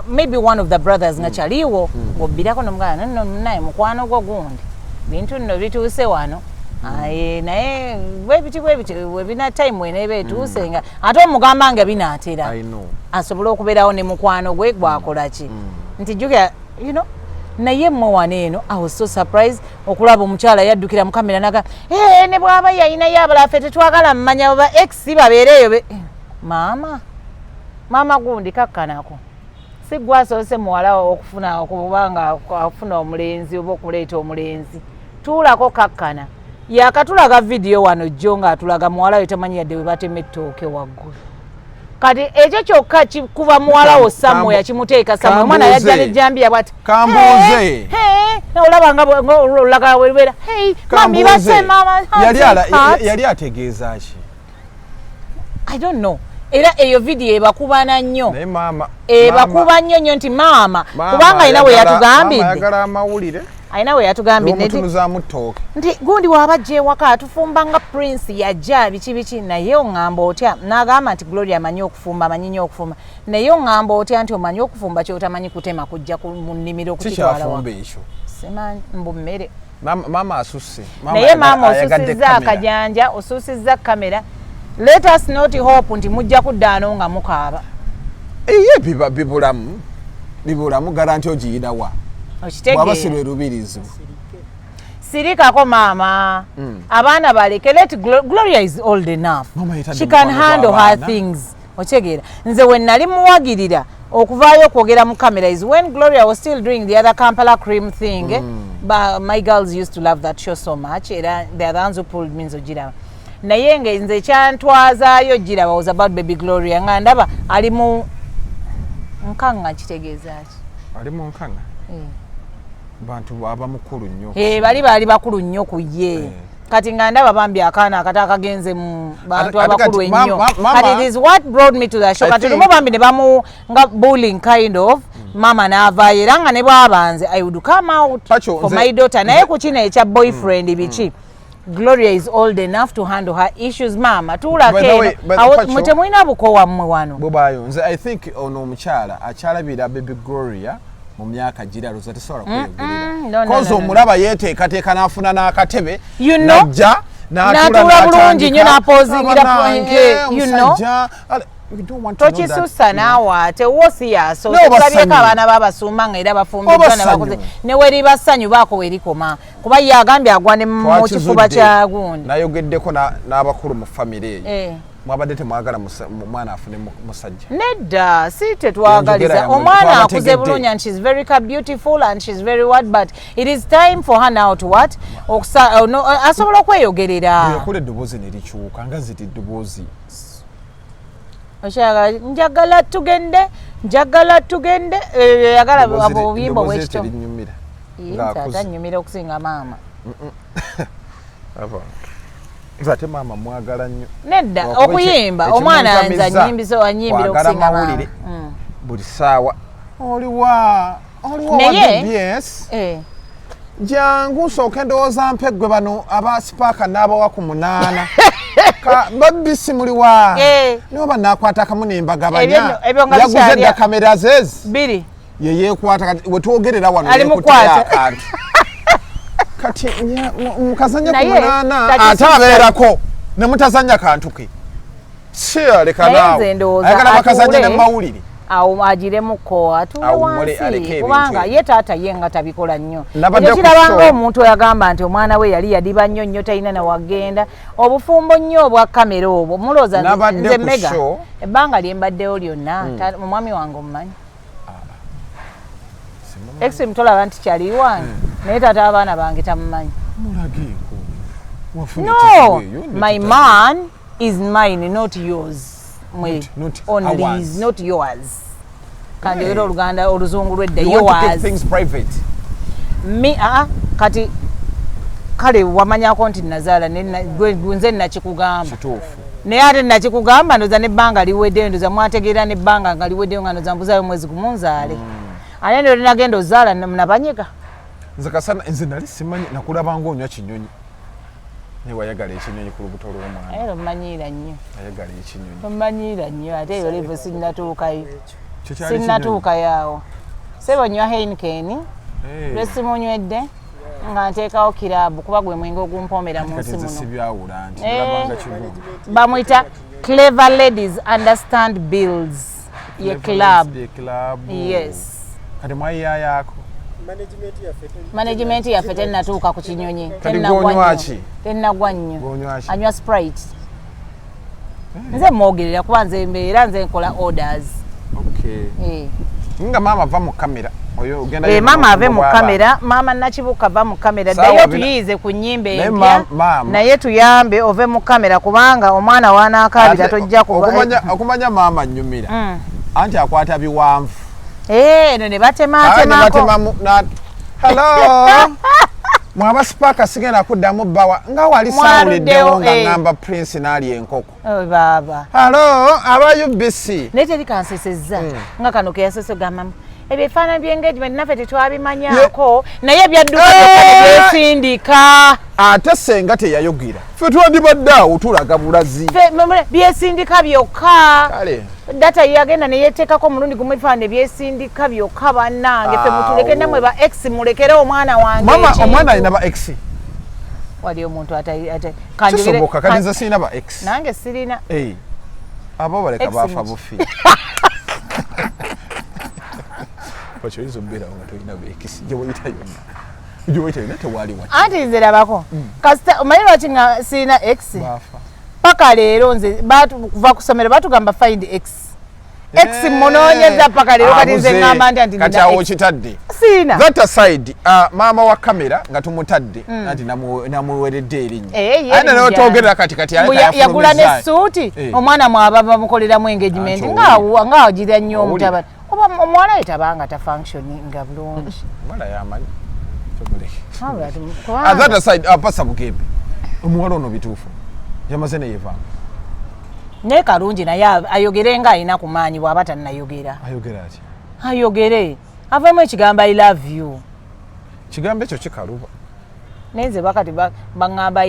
maybe one of the brothers nga kyaliwo ng'obbirako nomugana naye mukwano gwo gundi bintu nno bituuse wano naye bwebiti webina time weneeba etuuse nga ate omugamba nga binaatera asobole okubeerawo ne mukwano gwe gwakola ki nti jjukira naye mmwe wano eno I was so surprised okulaba omukyala yaddukira mu kamera naga ne bw'aba yayinayo abala ffe tetwagala mmanya oba ex babeereeyo maama gundi kakkanako si gwasoose muwala okufuna okubanga afuna omulenzi oba okuleeta omulenzi tuulako kakkana yakatulaga vidiyo wano jjo ng'atulaga muwala we tamanyi yadde we batema ettooke waggulu kati ekyo kyokka kikuba muwala wo Samuel yakimuteeka Samuel omwana yajja nejjambiya bwati kambuuze olaba nga olaga weera mami base mama yali ategeeza ki I don't know era eyo vidiyo ebakubana nnyo naye maama ebakuba nnyo nti maama kubanga ayina we yatugambidde ayagala amawulire ayina we yatugambidde nti gundi wabajja ewaka atufumba nga Prince yajja biki naye oŋŋamba otya n'agamba nti Gloria amanyi okufumba amanyi nnyo okufumba naye oŋŋamba otya nti omanyi okufumba kyotamanyi kutema kujja mu nnimiro okukitwala wa simanyi mbu mmere maama asusse naye maama osusizza akajanja osusizza kamera let us not hope nti mujja kuddaano nga mukaaba bibulamu garanti ogiyinawa wabasirwe rubirizibu sirikako maama abaana baleke let Gloria is old enough she can handle her things okyegera nze we nali muwagirira okuvaayo okwogera mu camera is when Gloria was still doing the other Kampala cream thing but my girls used to love that show so much era the ones who pulled me nzogiraba naye nze kyantwazaayo giraba was about baby Gloria nga ndaba ali mu nkanga kitegeeza ki ali mu nkanga bantu abamukulu nnyo bali bakulu nnyo ku ye kati nga ndaba bambi akaana akata akagenze mu bantu abakulu ennyo kati it is what brought me to the show kati lumu bambi ne bamu nga bullying kind of mama n'avaayo era nga ne bwabanze I would come out for my daughter naye ku kino ekya boyfriend biki Gloria is old enough to handle her issues mama tuulake mutemulina bukowa mmwe wano bubayo nze I think ono omukyala akyalabira baby Gloria mu myaka gira luza tesobola kweyogerera kozi omulaba yeteekateeka n'afuna n'akatebe najja n'atula bulungi nnyo n'apoozingira tokisussa naawe ate woosi yasoose tulabyeko abaana babasumba nga era bafumbiddwa nabakoze ne weri bassanyu baako werikoma kuba yagambye agwa ne mu kifuba kya gundi nayogeddeko n'abakulu mu famire eyo mwabadde temwagala mwana afune musajja nedda si tetwagaliza omwana akuze bulungi and she's very beautiful and she's very what but it is time for her now to what asobola okweyogerera yakola eddoboozi ne likyuka nga ziti eddoboozi njagala tugende yagala obuyimba bwekito atanyumira okusinga maama ate maama mwagala nnyo nedda okuyimba omwana nze anyimbira okusinga maama buli ssaawa oliwa BBS jangu nsooke ndowooza mpeggwe bano abasipaaka n'abawa ku 8 babisi muliwa nibo banakwata akamu nembagabanya yaguze dda kamera zezi ye yekwata kati wetwogerera wano ali mukwata kati mukazanya ku munana atabeerako ne mutazanya kantu ke leka naawe ayagala bakazanya ne mawulire awo agiremuko atule wansi kubanga ye taata ye nga tabikola nnyo ekyo kirabanga omuntu oyagamba nti omwana we yali yadiba nnyo nnyo talina na wagenda obufumbo nnyo obwa kamera obwo mulooza nze mega ebbanga lyembaddewo lyonna omwami wange omumanyi extreme tolaba nti kyali wange naye taata abaana bange tamumanyi no my man is mine not yours not only ours. is not yours kandi era oluganda oluzungu lwedda you want to keep yours things private me kati kale wamanyako nti nazaala nze nakikugamba kituufu naye ate nakikugamba ndoza nebbanga liweddeyo ndoza mwategeera nebbanga nga liweddeyo nga ndoza mbuzayo mwezi gumunzaale ate ndo linagenda ozaala nabanyega nze kasana nze nali simanyi nakulabanga onywa kinyonyi newayagala ekinyonyi ku lubuto lw'omwana era omanyiira nnyo ayagala ekinyonyi omanyiira nnyo ate eyo levo sinnatuukayo awo sebonywa Heineken lwesimunywedde nga nteekawo kiraabu kuba gwe mwenge ogumpomera mu nsi muno bamuyita Clever Ladies Understand Bills ye club yes kati mwayiyayaako management yaffe tennatuuka ku kinyonyi tennagwa nnyo anywa Sprite nze mwogerera kuba nze mbeera nze nkola orders nga maama ava mu kamera maama ave mu kamera maama Nakibuka ava mu kamera ddayo tuyiize ku nnyimba empya naye tuyambe ove mu kamera kubanga omwana wanaakaabira tojja okumanya maama nnyumira anti akwata biwanvu eno ne batematemako hello mwaba sipaaka sigenda kuddamu bbawa nga wali sawuliddewo nga ngamba Prince n'ali enkoko baba hello aba UBC naye teri kansesezza nga kano keyasese gamamu ebifaananyi by'engagement naffe tetwabimanyako naye byadduka byesindika ate senga teyayogera ffe twandibadde awo tulaga bulazi byesindika byokka data yagenda neyeteekako omulundi gumu ebifaananyi byesindika byokka bannange ffe mutuleke namwe ba ex mulekere omwana wange mama omwana alina ba ex wali omuntu kisoboka kati nze sirina ba ex nange sirina abo baleka baafa bufi pakyoyinza omubeerawo nga tolina beekisi gyewayita yonna tewali wa anti nze labako kasita omanyi lwaki nga sirina ex paka leero nze kuva ku ssomero batugamba find ex munoonyeza paka leero kati nze ngamba nti kati awo kitadde sirina that aside maama wa kamera nga tumutadde anti namuweredde erinnya ate nayo twogerera kati yagula n'essuuti omwana mwaba bamukoleramu engagement ng'agira nnyo omutabani oba omuwala ye tabanga tafunctioninga bulungi that aside Pasa Bugembe omuwala ono bituufu yamaze neyevanga naye kalungi naye ayogere nga alina ku maanyi bw'aba tannayogera ayogere avemu ekigambo I love you kigambo ekyo kikaluba nenze bakati baŋŋamba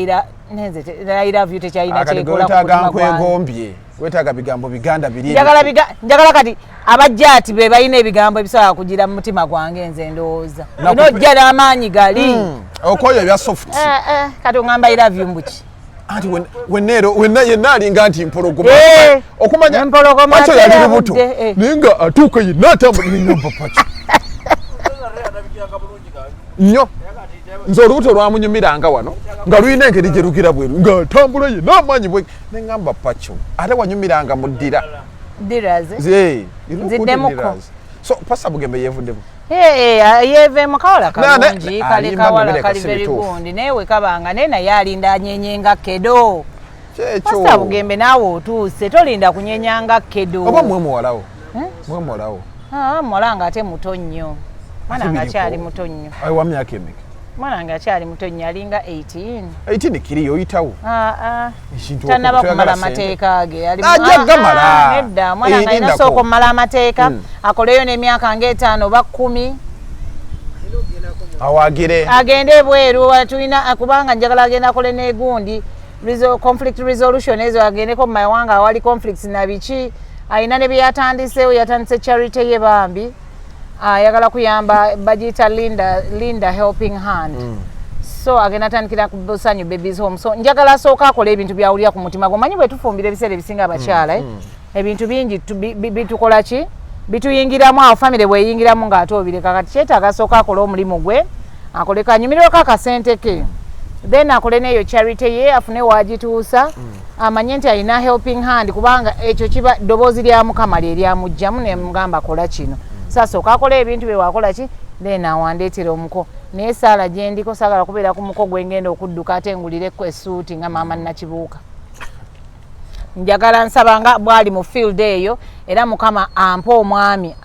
I love you tekyalina kyekola wetaaga nkwegombye wetaaga bigambo biganda biri njagala kati abajja ati be balina ebigambo ebisobola kugira mu mutima gwange nze ndowooza nojja n'amaanyi gali okoyo ebya soft kati oŋŋamba I love you mbuki anti wenna yenna alinga nti mpologoma okumanya Pacho yali lubuto naye nga atuuka yenna atambulirangamba Pacho nnyo nze olubuto lwamunyumiranga wano nga lulina engeri gye lugira bweru nga atambula yenna amaanyi bwe ne ŋŋamba Pacho ate wanyumiranga mu ddira nziddemuko so Pasa Bugembe yeevuddemu yeeveemu kawala kalungi kale kawala kali very good naye we kabanga naye naye alinda anyenyenga kedo Pasa Bugembe naawe otuuse tolinda kunyenyanga kedo oba mwemuwalawo mwemuwalawo muwala nga ate muto nnyo mwana nga akyali muto nnyo wa myaka emeka mwana nga akyali muto nnyo alinga 18 kiri oyitawo tanaba kumala amateeka ge ajja gamala nedda mwana nga alina sooka omumala amateeka akoleyo n'emyaka nga5 oba 10 awagire agende bweru tulina kubanga njagala agenda akole n'egundi conflict resolution ezo agendeko mu mawanga awali conflicts na biki alina ne bye yatandiseewo yatandise charity ye bambi ayagala kuyamba bagiyita Linda Helping Hand. So agenda tandikira ku Busanyu Babies Home. So njagala asooka akola ebintu byawulira ku mutima gwe. Manyi bwe tufumbira ebiseera ebisinga abakyala ebintu bingi bitukola ki bituyingiramu awo family bweyingiramu ng'atoobire kakati kyetaaga asooka akola omulimu gwe akole kanyumirweko akasente ke then akole n'eyo charity ye afune waagituusa amanye nti alina helping hand kubanga ekyo kiba ddoboozi lya Mukama ly'eryamugjamu ne mugamba kola kino sasooka akola ebintu bye waakola ki then awandeetera omuko naye saala gye ndiko saagala kubeera ku muko gwe ngenda okudduka ate ngulireko essuuti nga maama Nakibuuka njagala nsabanga bwali mu field eyo era Mukama ampa omwami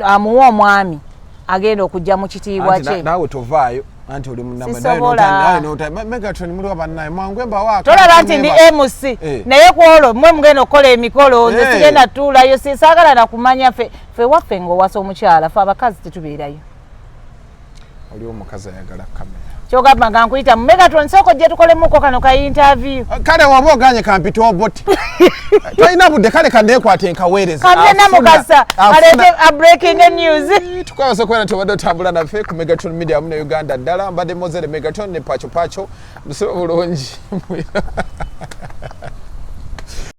amuwa omwami agenda okujja mu kitiibwa kye naawe tovaayo anti oli Megatron muliwa bannaye mwangwemba waaka tolaba nti ndi MC naye kwolwo mmwe mugenda okukola emikolo nze sigenda tuulayo saagala nakumanya ffe waffe ng'owasa omukyala ffe abakazi tetubeerayo oli omukazi ayagala kamera kyogamba nga nkuyita mu Megatron soko ojja tukolemuko kano ka interview kale waba oganye kampita oboti tolina budde kale kanneekwate nkaweereza kamena mukasa alete a breaking news tukwawasa kwena tobadde otambula naffe ku Megatron Media mu ne Uganda ddala mbadde Mozere Megatron ne Pacho lusobo bulungi